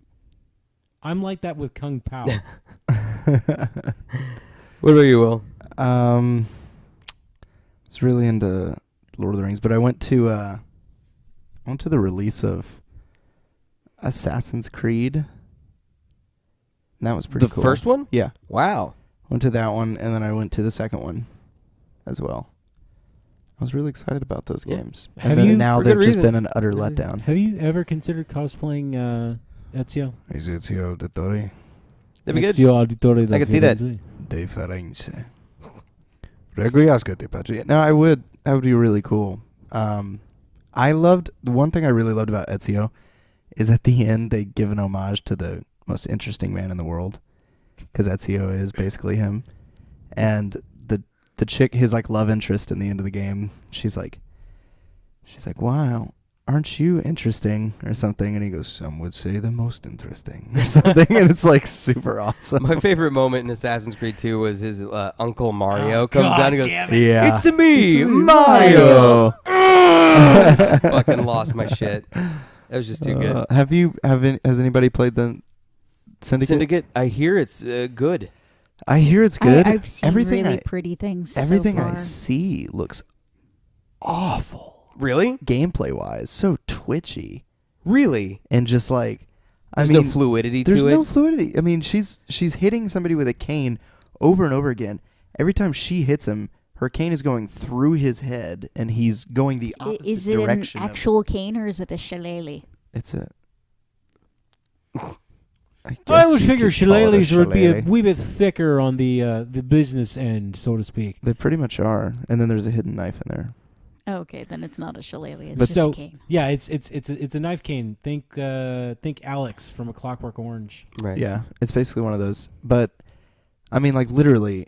I'm like that with Kung Pao. What about you, Will? I was really into Lord of the Rings, but I went to the release of Assassin's Creed. And that was pretty The cool. first one? Yeah. Wow. Went to that one, and then I went to the second one as well. I was really excited about those Yeah. games. Have And then you- now For they've good just reason. been an utter Good reason. letdown. Have you ever considered cosplaying Ezio? Ezio Auditore That'd be good. Ezio Auditore I could see that. de Firenze. Requiescate, Patrick. No, I would. That would be really cool. I loved the one thing I really loved about Ezio is at the end they give an homage to the most interesting man in the world, because Ezio is basically him, and the chick, his like love interest in the end of the game, she's like, wow, aren't you interesting or something? And he goes, some would say the most interesting or something, and it's like super awesome. My favorite moment in Assassin's Creed 2 was his Uncle Mario comes God down and goes, damn it. Yeah, "It's me, It's Mario." Fucking lost my shit. That was just too good. Has anybody played the Syndicate? I hear it's good. I hear it's good. I've seen everything really I, pretty things. everything so I far. see looks awful. Really? Gameplay wise, so twitchy Really? and just like There's no fluidity there's to it. no fluidity. I mean, she's hitting somebody with a cane over and over again. Every time she hits him, her cane is going through his head, and he's going the opposite Is it an direction. actual cane or is it a shillelagh? It's a. I would figure shillelaghs shillelaghs would be a wee bit thicker on the business end, so to speak. They pretty much are, and then there's a hidden knife in there. Okay, then it's not a shillelagh. It's But just so- a cane. Yeah, it's a knife cane. Think Alex from A Clockwork Orange. Right. Yeah, it's basically one of those. But I mean, like literally,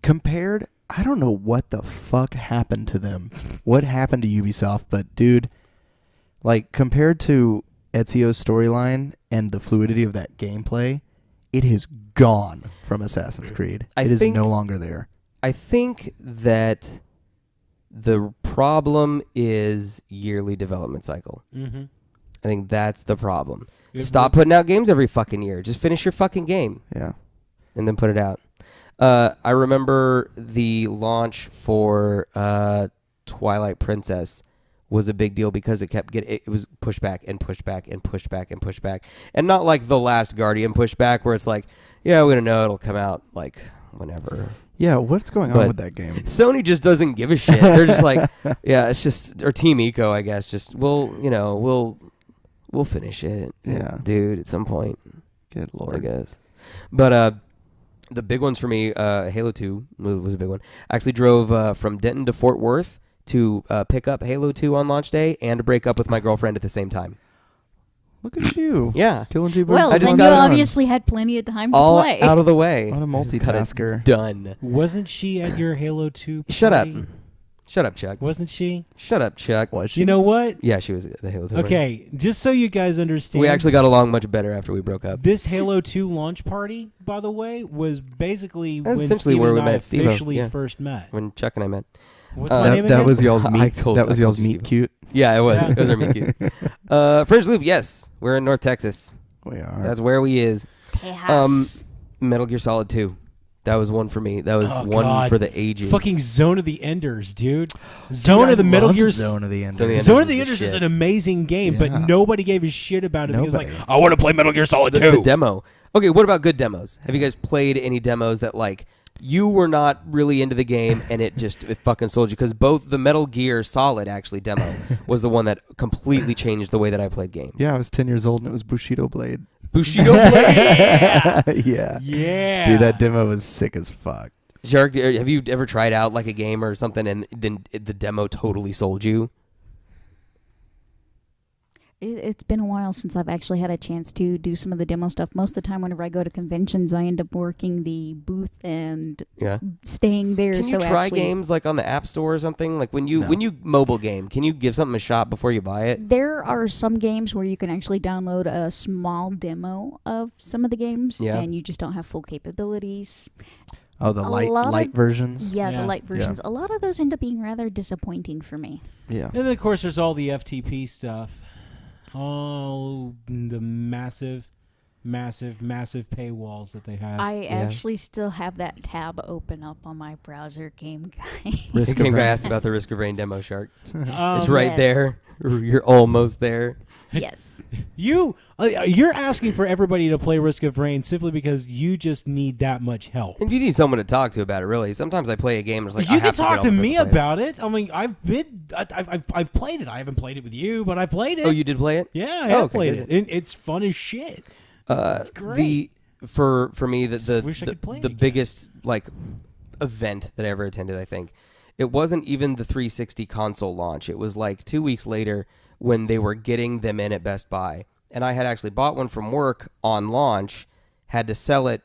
compared. I don't know what the fuck happened to them. What happened to Ubisoft? But dude, like compared to Ezio's storyline and the fluidity of that gameplay, it has gone from Assassin's Creed. I It is think- no longer there. I think that the problem is yearly development cycle. Mm-hmm. I think that's the problem. Stop putting out games every fucking year. Just finish your fucking game Yeah. and then put it out. I remember the launch for Twilight Princess was a big deal because it kept getting, it was pushed back and pushed back and pushed back and pushed back. And not like The Last Guardian pushback where it's like, yeah, we don't know, it'll come out like whenever. Yeah, what's going on But- with that game? Sony just doesn't give a shit. They're just like, yeah, it's just, or Team Eco, I guess, just we'll finish it. Yeah. Dude, at some point. Good I lord. guess. But the big ones for me, Halo 2 was a big one. I actually drove from Denton to Fort Worth to pick up Halo 2 on launch day and to break up with my girlfriend at the same time. Look at you. Yeah. Killing two birds Well, with I just then one you got stone. obviously had plenty of time to All play. out of the way. What a I just got it multitasker. Done. Wasn't she at your Halo 2 Shut up. party? Shut up, Chuck. Wasn't she? Shut up, Chuck. Was she? You know what? Yeah, she was the Halo 2. Okay, just so you guys understand. We actually got along much better after we broke up. This Halo 2 launch party, by the way, was basically That's when essentially Steve where and we I met Steve-O, officially yeah. first met. When Chuck and I met. What's my name That again? was y'all's I meet. told- That was I y'all's told you, meet Steve. cute. Yeah, it was. Yeah. It was our meet cute. French Loop, yes. We're in North Texas. We are. That's where we is. Tejas. Metal Gear Solid 2. That was one for me. That was Oh, one God. for the ages. Fucking Zone of the Enders, dude. Dude, Zone I of the Metal loved Gear. Zone of the Enders. Zone of the Zone of Enders the was the Enders is shit. an amazing game, but Yeah. nobody gave a shit about it. It was like, Nobody. I want to play Metal Gear Solid the 2. demo. Okay, what about good demos? Have you guys played any demos that like you were not really into the game and it fucking sold you? Because both the Metal Gear Solid actually demo was the one that completely changed the way that I played games. Yeah, I was 10 years old and it was Bushido Blade. Bushido Blade. Yeah. Yeah. Yeah. Dude, that demo was sick as fuck. Shark, have you ever tried out like a game or something and then the demo totally sold you? It's been a while since I've actually had a chance to do some of the demo stuff. Most of the time, whenever I go to conventions, I end up working the booth and Yeah. staying there. Can so you try actually, games like on the App Store or something? Like when No. you mobile game, can you give something a shot before you buy it? There are some games where you can actually download a small demo of some of the games, Yeah. and you just don't have full capabilities. Oh, the A lot light of- versions? Yeah, Yeah. the light versions. A lot of those end up being rather disappointing for me. Yeah. And then, of course, there's all the FTP stuff. All the massive paywalls that they have. I actually still have that tab open up on my browser, Game Guy. Risk King of Guy Rain. asked about the Risk of Rain demo, Shark. Um, It's right yes. there. You're almost there. Yes. You're asking for everybody to play Risk of Rain simply because you just need that much help. And you need someone to talk to about it, really. Sometimes I play a game and it's like, You I can have talk to to get all the me first about it. I mean, I've played it. I haven't played it with you, but I played it. Oh, you did play it? Yeah, I Oh, have okay, played good. it. And it's fun as shit. It's great. For me Just wish I could play it the again. biggest like event that I ever attended, I think, it wasn't even the 360 console launch. It was like 2 weeks later when they were getting them in at Best Buy, and I had actually bought one from work on launch, had to sell it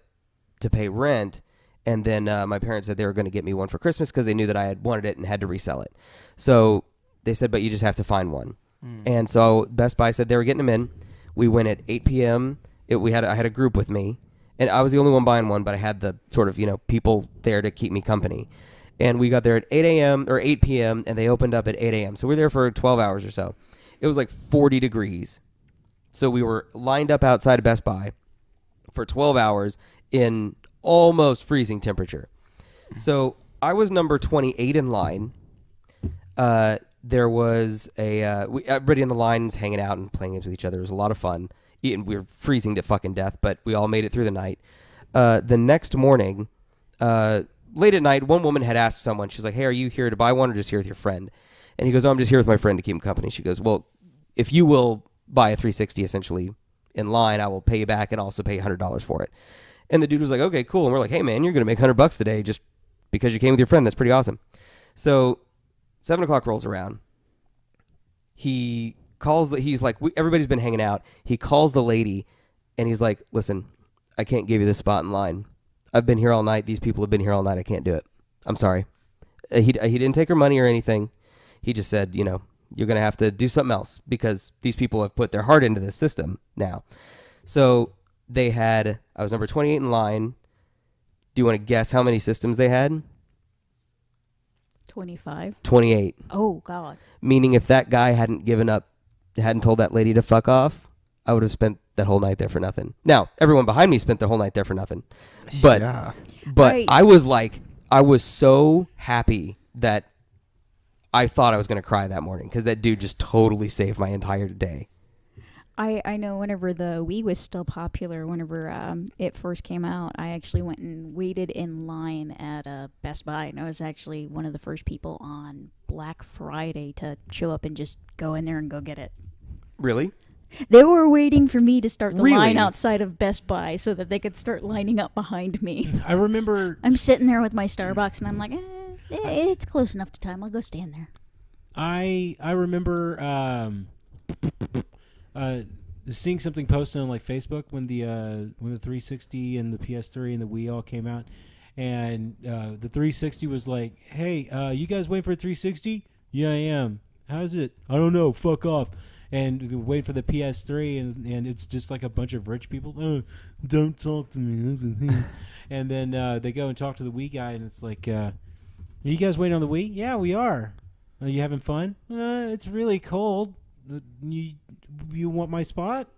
to pay rent, and then my parents said they were going to get me one for Christmas because they knew that I had wanted it and had to resell it. So they said, but you just have to find one. And so Best Buy said they were getting them in. We went at 8 p.m. I had a group with me, and I was the only one buying one, but I had the sort of, people there to keep me company. And we got there at 8 a.m. or 8 p.m., and they opened up at 8 a.m. So we were there for 12 hours or so. It was like 40 degrees. So we were lined up outside of Best Buy for 12 hours in almost freezing temperature. So I was number 28 in line. There was everybody in the lines hanging out and playing games with each other. It was a lot of fun. And we were freezing to fucking death, but we all made it through the night. The next morning, late at night, one woman had asked someone, she was like, hey, are you here to buy one or just here with your friend? And he goes, oh, I'm just here with my friend to keep him company. She goes, well, if you will buy a 360 essentially in line, I will pay you back and also pay you $100 for it. And the dude was like, okay, cool. And we're like, hey, man, you're going to make $100 today just because you came with your friend. That's pretty awesome. So 7 o'clock rolls around. He calls he's like, everybody's been hanging out. He calls the lady and he's like, listen, I can't give you this spot in line. I've been here all night. These people have been here all night. I can't do it. I'm sorry. He didn't take her money or anything. He just said, you're going to have to do something else because these people have put their heart into this system now. So I was number 28 in line. Do you want to guess how many systems they had? 25. 28. Oh, God. Meaning if that guy hadn't told that lady to fuck off, I would have spent that whole night there for nothing. Now, everyone behind me spent their whole night there for nothing. But Yeah. Right. I was so happy that I thought I was going to cry that morning because that dude just totally saved my entire day. I know whenever the Wii was still popular, whenever it first came out, I actually went and waited in line at Best Buy, and I was actually one of the first people on Black Friday to show up and just go in there and go get it. Really? They were waiting for me to start the Really? line outside of Best Buy so that they could start lining up behind me. I remember I'm sitting there with my Starbucks, and I'm like, it's close enough to time. I'll go stand there. I remember seeing something posted on like Facebook when the 360 and the PS3 and the Wii all came out, And the 360 was like, hey, you guys waiting for a 360? Yeah, I am. How's it? I don't know. Fuck off. And wait for the PS3, and it's just like a bunch of rich people. Oh, don't talk to me. And then they go and talk to the Wii guy, and it's like, are you guys waiting on the Wii? Yeah, we are. Are you having fun? It's really cold. You want my spot?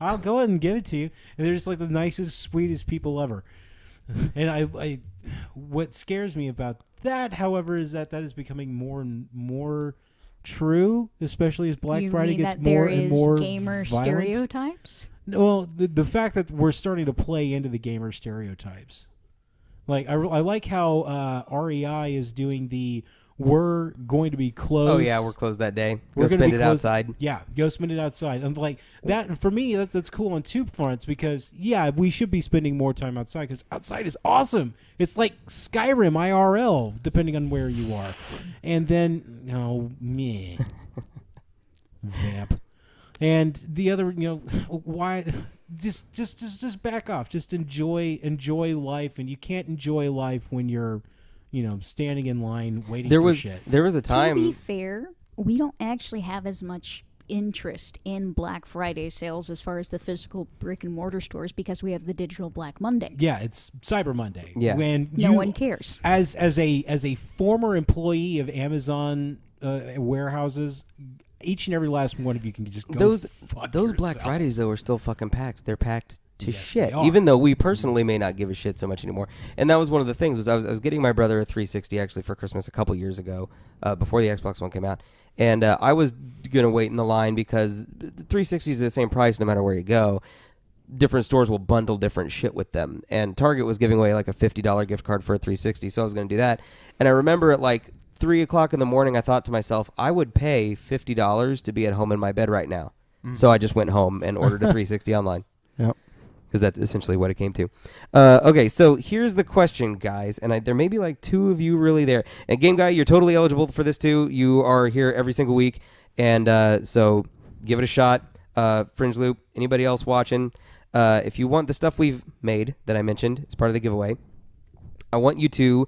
I'll go ahead and give it to you. And they're just like the nicest, sweetest people ever. And I what scares me about that, however, is that is becoming more and more true, especially as Black Friday gets more and more gamer violent. Stereotypes? Well, the fact that we're starting to play into the gamer stereotypes. Like I like how REI is doing the we're going to be closed. Oh yeah, we're closed that day. Go spend it outside. Yeah, go spend it outside. And like that for me, that's cool on two fronts because yeah, we should be spending more time outside because outside is awesome. It's like Skyrim IRL, depending on where you are. And then vamp. And the other, why? Just back off. Just enjoy life, and you can't enjoy life when you're standing in line waiting for shit. There was a time. To be fair, we don't actually have as much interest in Black Friday sales as far as the physical brick and mortar stores because we have the digital Black Monday. Yeah, it's Cyber Monday. Yeah, when no one cares. As a former employee of Amazon warehouses, each and every last one of you can just go. Those Black Fridays though are still fucking packed. They're packed to shit, they are. even though we personally may not give a shit so much anymore. And that was one of the things. I was getting my brother a 360 actually for Christmas a couple years ago, before the Xbox One came out, and I was gonna wait in the line because the 360s are the same price no matter where you go. Different stores will bundle different shit with them, and Target was giving away like a $50 gift card for a 360, so I was gonna do that. And I remember at like 3 o'clock in the morning, I thought to myself, I would pay $50 to be at home in my bed right now. So I just went home and ordered a 360 online. Yep. Because that's essentially what it came to. Okay, so here's the question, guys. And there may be like two of you really there. And Game Guy, you're totally eligible for this too. You are here every single week. And so give it a shot. Fringe Loop, anybody else watching? If you want the stuff we've made that I mentioned as part of the giveaway, I want you to,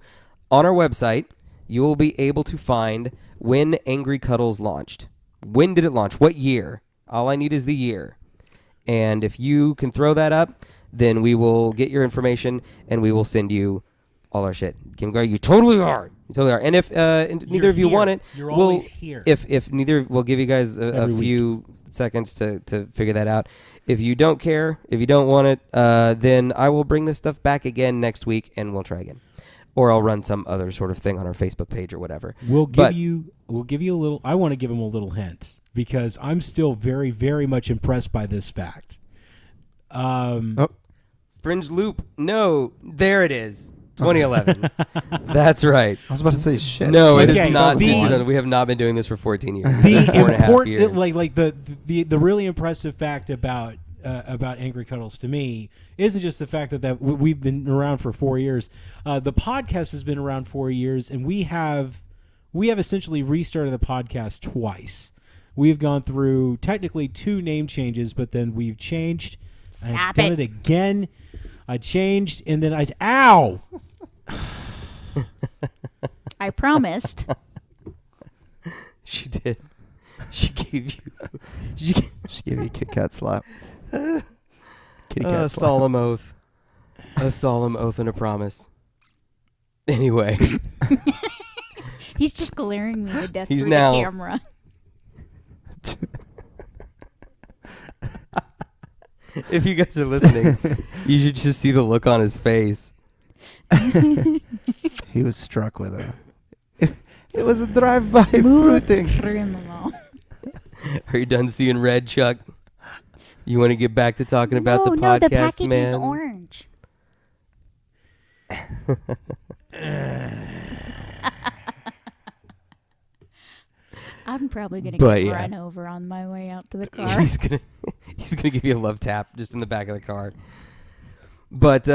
on our website, you will be able to find when Angry Cuddles launched. When did it launch? What year? All I need is the year. And if you can throw that up, then we will get your information and we will send you all our shit. Game Guy, you totally are. You totally are. And if neither of you want it, you're always here. If neither, we'll give you guys a few seconds to figure that out. If you don't care, if you don't want it, then I will bring this stuff back again next week and we'll try again. Or I'll run some other sort of thing on our Facebook page or whatever. We'll give you a little. I want to give him a little hint because I'm still very, very much impressed by this fact. Fringe Loop. No, there it is. 2011. That's right. I was about to say shit. No, it is Okay, not. the- We have not been doing this for 14 years. The 4.5 years. important, like the really impressive fact about Angry Cuddles to me isn't just the fact that we've been around for 4 years. The podcast has been around 4 years, and we have essentially restarted the podcast twice. We've gone through technically 2 name changes, but then we've changed. I've done it again. I changed, and then ow! I promised. She did. She gave you. She gave you a Kit Kat slap. Kitty cat A slap. solemn oath. A solemn oath and a promise. Anyway. He's just glaring me to death He's through now- the camera. If you guys are listening, you should just see the look on his face. He was struck with it. It was a drive-by Smooth fruiting. criminal. Are you done seeing red, Chuck? You want to get back to talking about the podcast, the package man? is orange. I'm probably gonna But get yeah. run over on my way out to the car. He's gonna give you a love tap just in the back of the car. But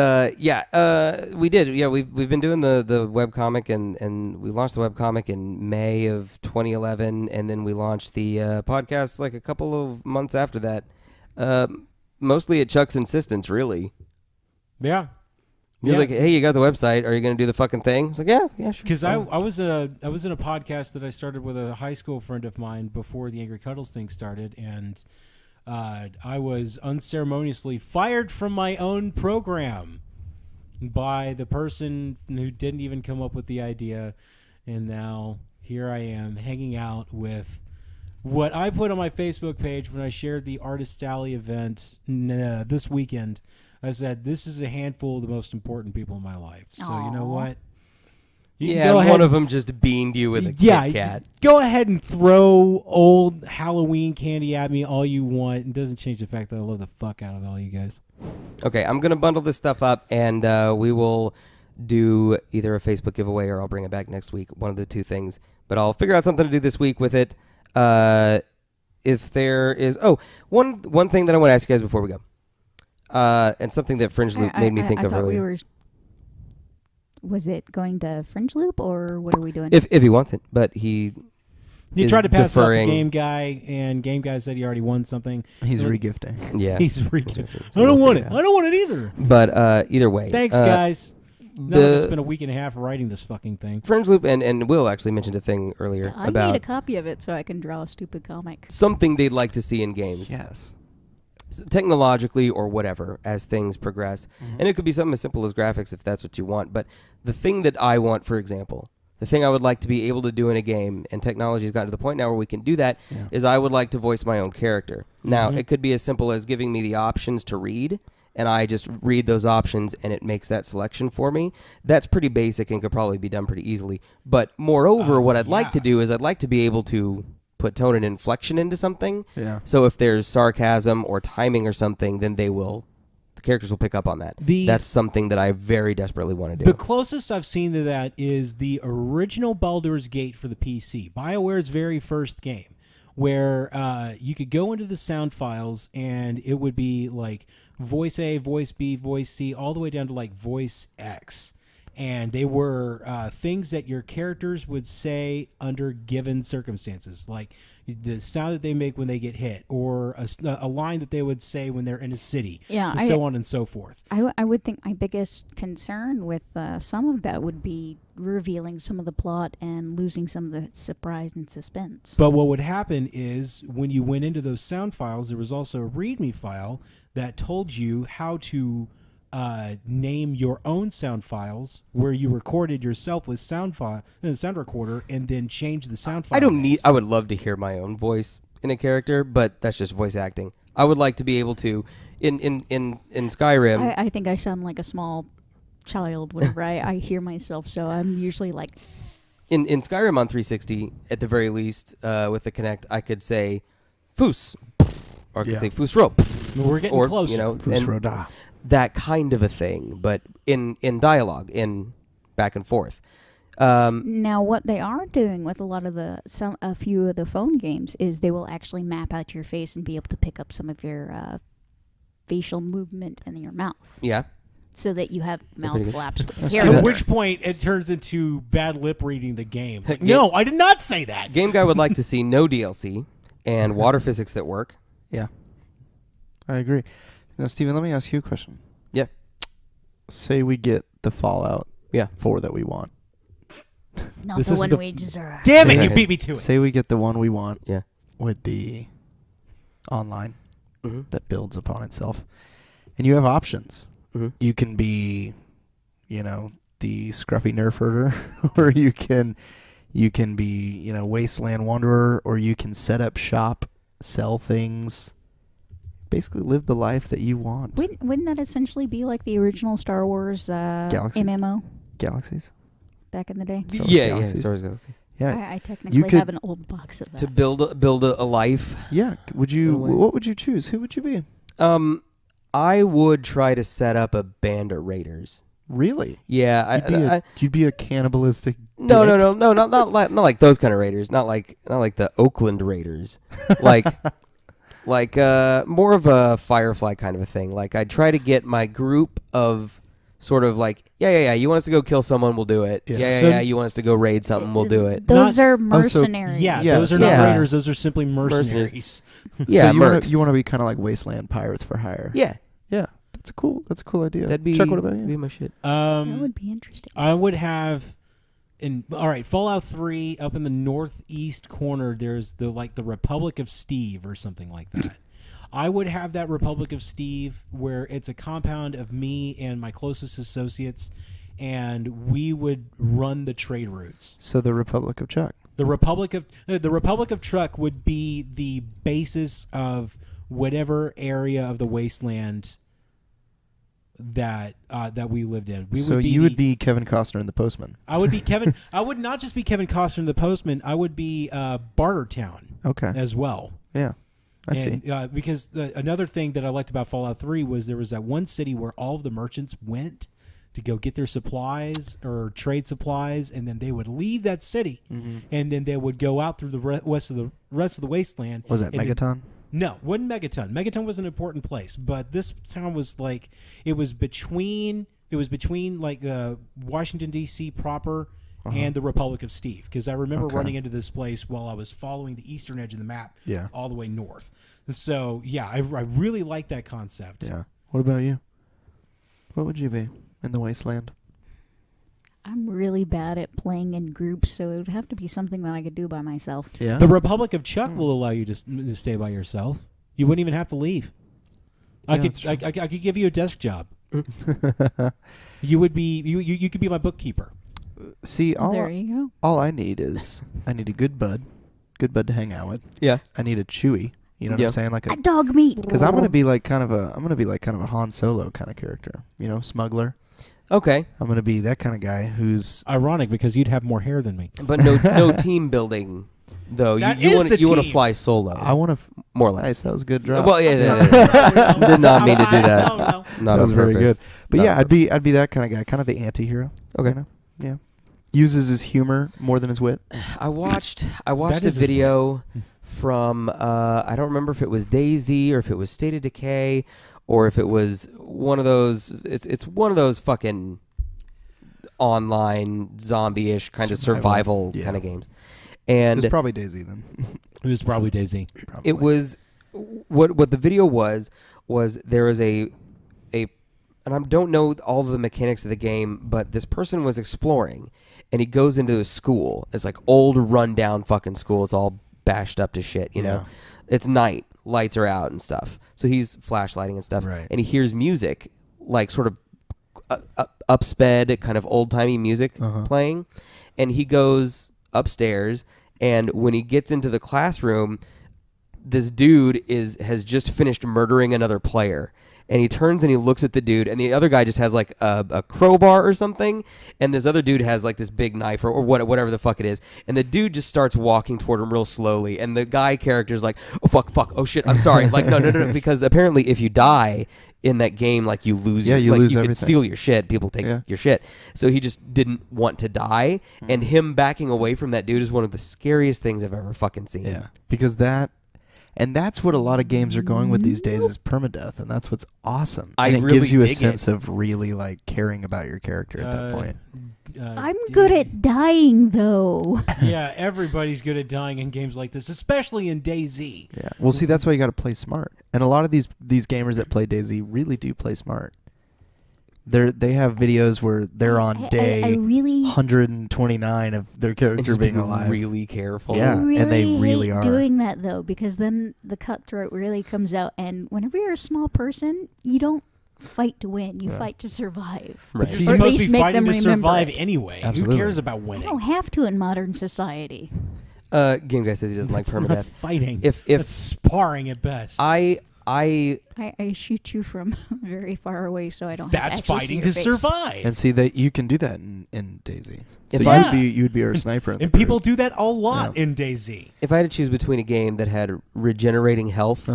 we did. Yeah, we've been doing the webcomic and we launched the webcomic in May of 2011, and then we launched the podcast like a couple of months after that. Mostly at Chuck's insistence, really. Yeah. He was like, "Hey, you got the website? Are you going to do the fucking thing?" I was like, "Yeah, sure." Because I was in a podcast that I started with a high school friend of mine before the Angry Cuddles thing started, and I was unceremoniously fired from my own program by the person who didn't even come up with the idea, and now here I am hanging out with what I put on my Facebook page when I shared the Artist Alley event this weekend. I said, this is a handful of the most important people in my life. So you know what? You can go and ahead one of them just beamed you with a Kit Kat. Go ahead and throw old Halloween candy at me all you want. It doesn't change the fact that I love the fuck out of all you guys. Okay, I'm going to bundle this stuff up, and we will do either a Facebook giveaway or I'll bring it back next week, one of the two things. But I'll figure out something to do this week with it. If there is... Oh, one thing that I want to ask you guys before we go. And something that Fringe Loop made me think of earlier. Was it going to Fringe Loop, or what are we doing? If he wants it, but he tried to pass it off deferring. to Game Guy, and Game Guy said he already won something. He's regifting. Yeah, he's regifting. I don't want it. I don't want it either. But either way, thanks, guys. No, it's been a week and a half writing this fucking thing. Fringe Loop and Will actually mentioned a thing earlier I about need a copy of it so I can draw a stupid comic. Something they'd like to see in games. Yes. Technologically or whatever as things progress. And it could be something as simple as graphics if that's what you want. But the thing that I want, for example, the thing I would like to be able to do in a game, and technology has gotten to the point now where we can do that, is I would like to voice my own character. Now, it could be as simple as giving me the options to read, and I just read those options and it makes that selection for me. That's pretty basic and could probably be done pretty easily. But moreover, what I'd like to do is I'd like to be able to put tone and inflection into something. Yeah. So if there's sarcasm or timing or something, then the characters will pick up on that. That's something that I very desperately want to do. The closest I've seen to that is the original Baldur's Gate for the PC, BioWare's very first game, where you could go into the sound files and it would be like voice A, voice B, voice C, all the way down to like voice X. And they were things that your characters would say under given circumstances, like the sound that they make when they get hit, or a line that they would say when they're in a city, and so on and so forth. I would think my biggest concern with some of that would be revealing some of the plot and losing some of the surprise and suspense. But what would happen is when you went into those sound files, there was also a README file that told you how to name your own sound files where you recorded yourself with sound recorder and then change the sound file. I would love to hear my own voice in a character, but that's just voice acting. I would like to be able to in Skyrim. I think I sound like a small child whenever I hear myself, so I'm usually like in Skyrim on 360 at the very least with the Kinect I could say Foos, or I could say Foosro. We're getting close. You know, Foosro that kind of a thing, but in dialogue, in back and forth. Now, what they are doing with a few of the phone games is they will actually map out your face and be able to pick up some of your facial movement in your mouth. Yeah. So that you have mouth flaps. At which point it turns into bad lip reading the game. Like, no, I did not say that. Game Guy would like to see no DLC and water physics that work. Yeah. I agree. Now, Steven, let me ask you a question. Yeah. Say we get the Fallout 4 that we want. Not the one we deserve. Damn it, you beat me to it. Say we get the one we want Yeah. with the online that builds upon itself. And you have options. You can be, the scruffy nerf herder, or you can be, wasteland wanderer, or you can set up shop, sell things. Basically live the life that you want. Wouldn't that essentially be like the original Star Wars MMO? Galaxies? Back in the day? Yeah, Star Wars Galaxy. Yeah. I technically have an old box of that. To build a life. Yeah. What would you choose? Who would you be? I would try to set up a band of raiders. Really? Yeah. You'd be a cannibalistic No, not like those kind of raiders. Not like the Oakland Raiders. Like more of a Firefly kind of a thing. Like I'd try to get my group of sort of like, you want us to go kill someone, we'll do it. Yeah, you want us to go raid something, we'll do it. Those are mercenaries. Those are not raiders, those are simply mercenaries. Yeah, so you want to be kind of like Wasteland Pirates for Hire. Yeah. Yeah, That's a cool idea. That'd be Chuck, what about you? be my shit. That would be interesting. I would have, all right, Fallout 3 up in the northeast corner. There's the Republic of Steve or something like that. I would have that Republic of Steve where it's a compound of me and my closest associates, and we would run the trade routes. So the Republic of Chuck. The Republic of Truck would be the basis of whatever area of the wasteland that we lived in. You would be Kevin Costner in The Postman. I would be Kevin. I would not just be Kevin Costner in The Postman. I would be Bartertown. Okay. As well. Yeah, I see. Because another thing that I liked about Fallout 3 was there was that one city where all of the merchants went to go get their supplies or trade supplies, and then they would leave that city, and then they would go out through the rest of the wasteland. Was that Megaton? No, it wasn't Megaton. Megaton was an important place, but this town was like it was between like Washington D.C. proper and the Republic of Steve, because I remember running into this place while I was following the eastern edge of the map, all the way north. So yeah, I really like that concept. Yeah. What about you? What would you be in the wasteland? I'm really bad at playing in groups, so it would have to be something that I could do by myself. Yeah. The Republic of Chuck will allow you to stay by yourself. You wouldn't even have to leave. I could give you a desk job. You would be you could be my bookkeeper. See, There you go. all I need is I need a good bud to hang out with. Yeah. I need a Chewie. You know what I'm saying? Like A dog meat. because I'm gonna be like kind of a Han Solo kind of character. You know, smuggler. Okay, I'm gonna be that kind of guy who's Ironic, because you'd have more hair than me. but no team building though. That You is want the to team. fly solo. I want to. more or less. Nice, that was a good drop. Well, yeah. Did not mean to do that. Not that on was very good. purpose. But Not yeah, on I'd be that kind of guy, kind of the anti-hero. Okay. You know? Yeah. Uses his humor more than his wit. I watched That a is video from I don't remember if it was DayZ or if it was State of Decay or if it was one of those. It's one of those fucking online zombie-ish kind of survival kind of games. And It was probably Daisy then. It was probably Daisy. Probably. it was what the video was there was a and I don't know all of the mechanics of the game, but this person was exploring and he goes into a school. It's like old rundown fucking school. It's all bashed up to shit, you know. It's night, lights are out and stuff. So he's flashlighting and stuff, Right. and he hears music, like sort of upsped, kind of old-timey music playing, and he goes upstairs, and when he gets into the classroom, this dude has just finished murdering another player. And he turns and he looks at the dude, and the other guy just has like a crowbar or something, and this other dude has like this big knife or whatever the fuck it is, and the dude just starts walking toward him real slowly, and the guy character's like, oh fuck, oh shit, I'm sorry, like no, because apparently if you die in that game, like you lose, you like lose you everything. can steal your shit, people take your shit, so he just didn't want to die, and him backing away from that dude is one of the scariest things I've ever fucking seen. Yeah, because that's what a lot of games are going with these days is permadeath, and that's what's awesome. And it gives you a sense of really like caring about your character at that point. I'm good at dying, though. Yeah, everybody's good at dying in games like this, especially in DayZ. Yeah. Well, see, that's why you got to play smart. And a lot of these gamers that play DayZ really do play smart. They have videos where they're on day I really 129 of their character being alive. Really careful. Yeah, really and they really hate are. doing that, though, because then the cutthroat really comes out, and whenever you're a small person, you don't fight to win. You fight to survive. Right. You're Or at supposed least to be make fighting them to remember survive it. anyway. Absolutely. Who cares about You winning? don't have to in modern society. Game guy says he doesn't like That's not permadeath. fighting. If That's sparring at best. I I shoot you from very far away, so I don't. That's have to fighting see to your face. survive. And see that you can do that in DayZ. So If you would be our sniper. In the And people group. do that a lot in DayZ. if I had to choose between a game that had regenerating health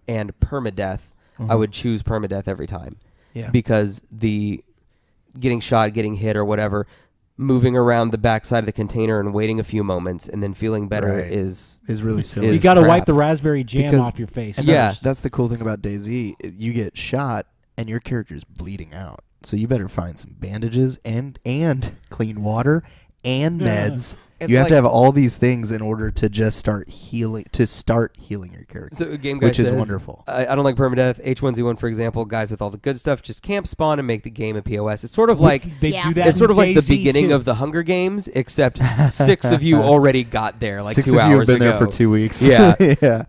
and permadeath, I would choose permadeath every time. Yeah. Because the getting shot, getting hit, or whatever, moving around the backside of the container and waiting a few moments and then feeling better Right. is really silly. is You got to crap. wipe the raspberry jam Because- off your face. And Yeah. that's the cool thing about DayZ. You get shot and your character's bleeding out. So you better find some bandages and clean water and meds. It's You have like- to have all these things in order to just start healing your character. So Game Guy which says, is wonderful. I don't like permadeath. H1Z1, for example, guys with all the good stuff just camp, spawn, and make the game a POS. It's sort of like they Yeah. do that. it's sort in of like the DayZ beginning too. of the Hunger Games, except 6 of you already got there like 6 2 of you have hours been ago. there for 2 weeks. Yeah. yeah.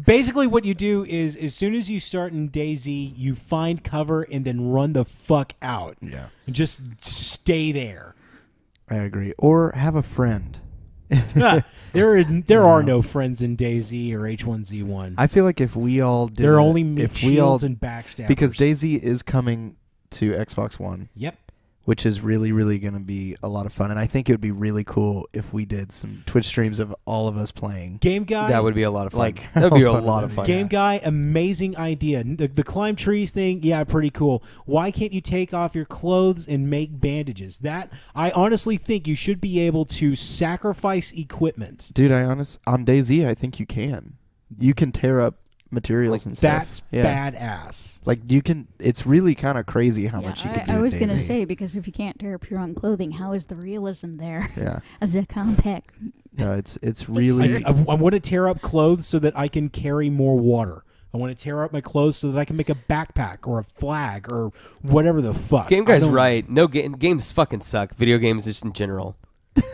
Basically, what you do is, as soon as you start in DayZ, you find cover and then run the fuck out. Yeah. And just stay there. I agree. Or have a friend. There are no friends in DayZ or H1Z1. I feel like if we all did They're a- only if we all shields and backstabbers. because DayZ is coming to Xbox One, Yep. which is really, really going to be a lot of fun. And I think it would be really cool if we did some Twitch streams of all of us playing. Game Guy. That would be a lot of fun. Like, that would be a how fun lot would of that fun. be? Game Guy, amazing idea. The climb trees thing, yeah, pretty cool. Why can't you take off your clothes and make bandages? That I honestly think you should be able to sacrifice equipment. Dude, on DayZ, I think you can. You can tear up materials and stuff. That's Yeah. badass. Like you can. It's really kind of crazy how much you can do. I in was going to DayZ. say, because if you can't tear up your own clothing, how is the realism there Yeah. as a compact? No, it's really. I want to tear up clothes so that I can carry more water. I want to tear up my clothes so that I can make a backpack or a flag or whatever the fuck. Game I Guy's don't- right. No games fucking suck. Video games just in general,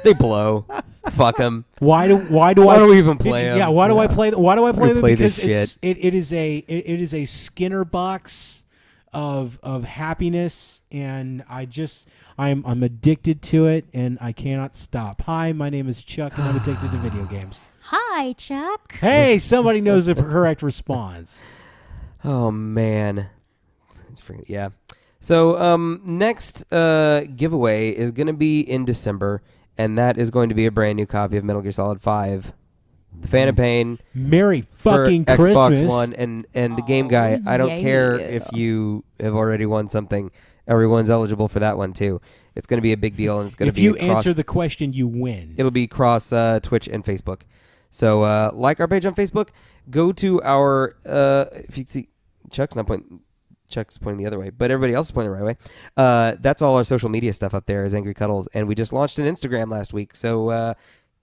they blow. Fuck them. Why do Why I do we even play 'em? Yeah, why do I play? Why do I play them? play Because this it is a Skinner box of happiness, and I'm addicted to it, and I cannot stop. Hi, my name is Chuck, and I'm addicted to video games. Hi, Chuck. Hey, somebody knows the correct response. Oh man, yeah. So next giveaway is going to be in December, and that is going to be a brand new copy of Metal Gear Solid 5, The Phantom Pain Merry for fucking Xbox Christmas! One, and the Game Guy. I don't care yeah. if you have already won something. Everyone's eligible for that one too. It's going to be a big deal, and it's going to If be you across, answer the question, you win. it'll be across Twitch and Facebook. So like our page on Facebook. Go to our if you see Chuck's pointing the other way, but everybody else is pointing the right way. That's all our social media stuff up there is Angry Cuddles, and we just launched an Instagram last week. So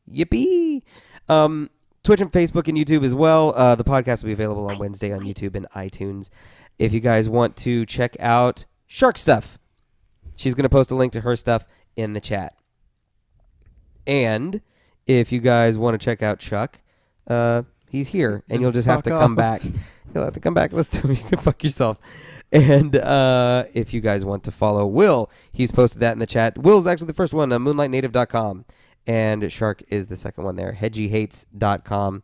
yippee! Twitch and Facebook and YouTube as well. The podcast will be available on Wednesday on YouTube and iTunes. If you guys want to check out Shark Stuff, she's going to post a link to her stuff in the chat. And if you guys want to check out Chuck, he's here, and you'll just have to Fuck come off. back. You'll have to come back. Listen to him. You can fuck yourself. And if you guys want to follow Will, he's posted that in the chat. Will's actually the first one, moonlightnative.com. And Shark is the second one there, hedgiehates.com.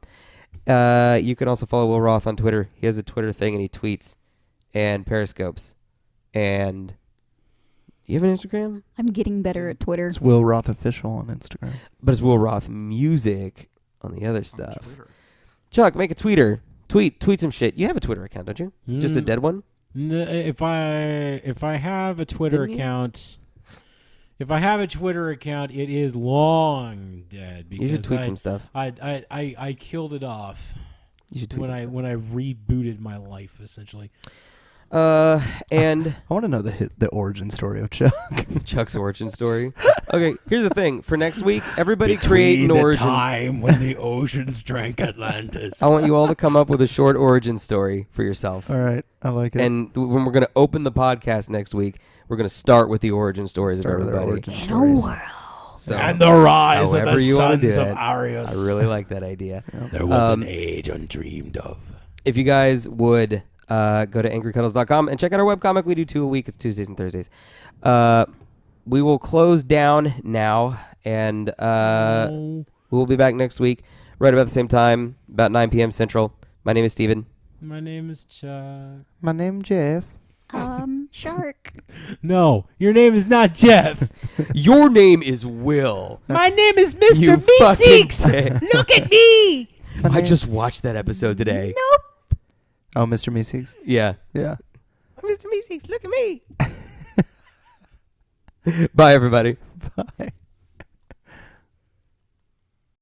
You can also follow Will Roth on Twitter. He has a Twitter thing, and he tweets and periscopes. And you have an Instagram? I'm getting better at Twitter. It's Will Roth official on Instagram. But it's Will Roth Music on the other stuff. Chuck, make a tweeter. Tweet some shit. You have a Twitter account, don't you? Just a dead one? If I have a Twitter Didn't you? account, it is long dead. You should because tweet some stuff. I killed it off You should tweet some stuff. when I rebooted my life essentially. And I want to know the origin story of Chuck. Chuck's origin story. Okay, here's the thing. For next week, everybody create an origin. time when the oceans drank Atlantis. I want you all to come up with a short origin story for yourself. All right, I like it. And when we're going to open the podcast next week, we're going to start with the origin stories Start of with our everybody. origin In a stories. world. So, And the rise of however the you wanna sons do of it. Arius. I really like that idea. There was Um, an age undreamed of. If you guys would go to angrycuddles.com and check out our webcomic. We do 2 a week. It's Tuesdays and Thursdays. We will close down now, and we'll be back next week right about the same time, about 9 p.m. Central. My name is Steven. My name is Chuck. My name Jeff. Shark. No, your name is not Jeff. Your name is Will. My name is You Mr. fucking V6. dick. Look at me. I just watched that episode today. Oh, Mr. Meeseeks? Yeah. Yeah. Mr. Meeseeks, look at me. Bye, everybody. Bye.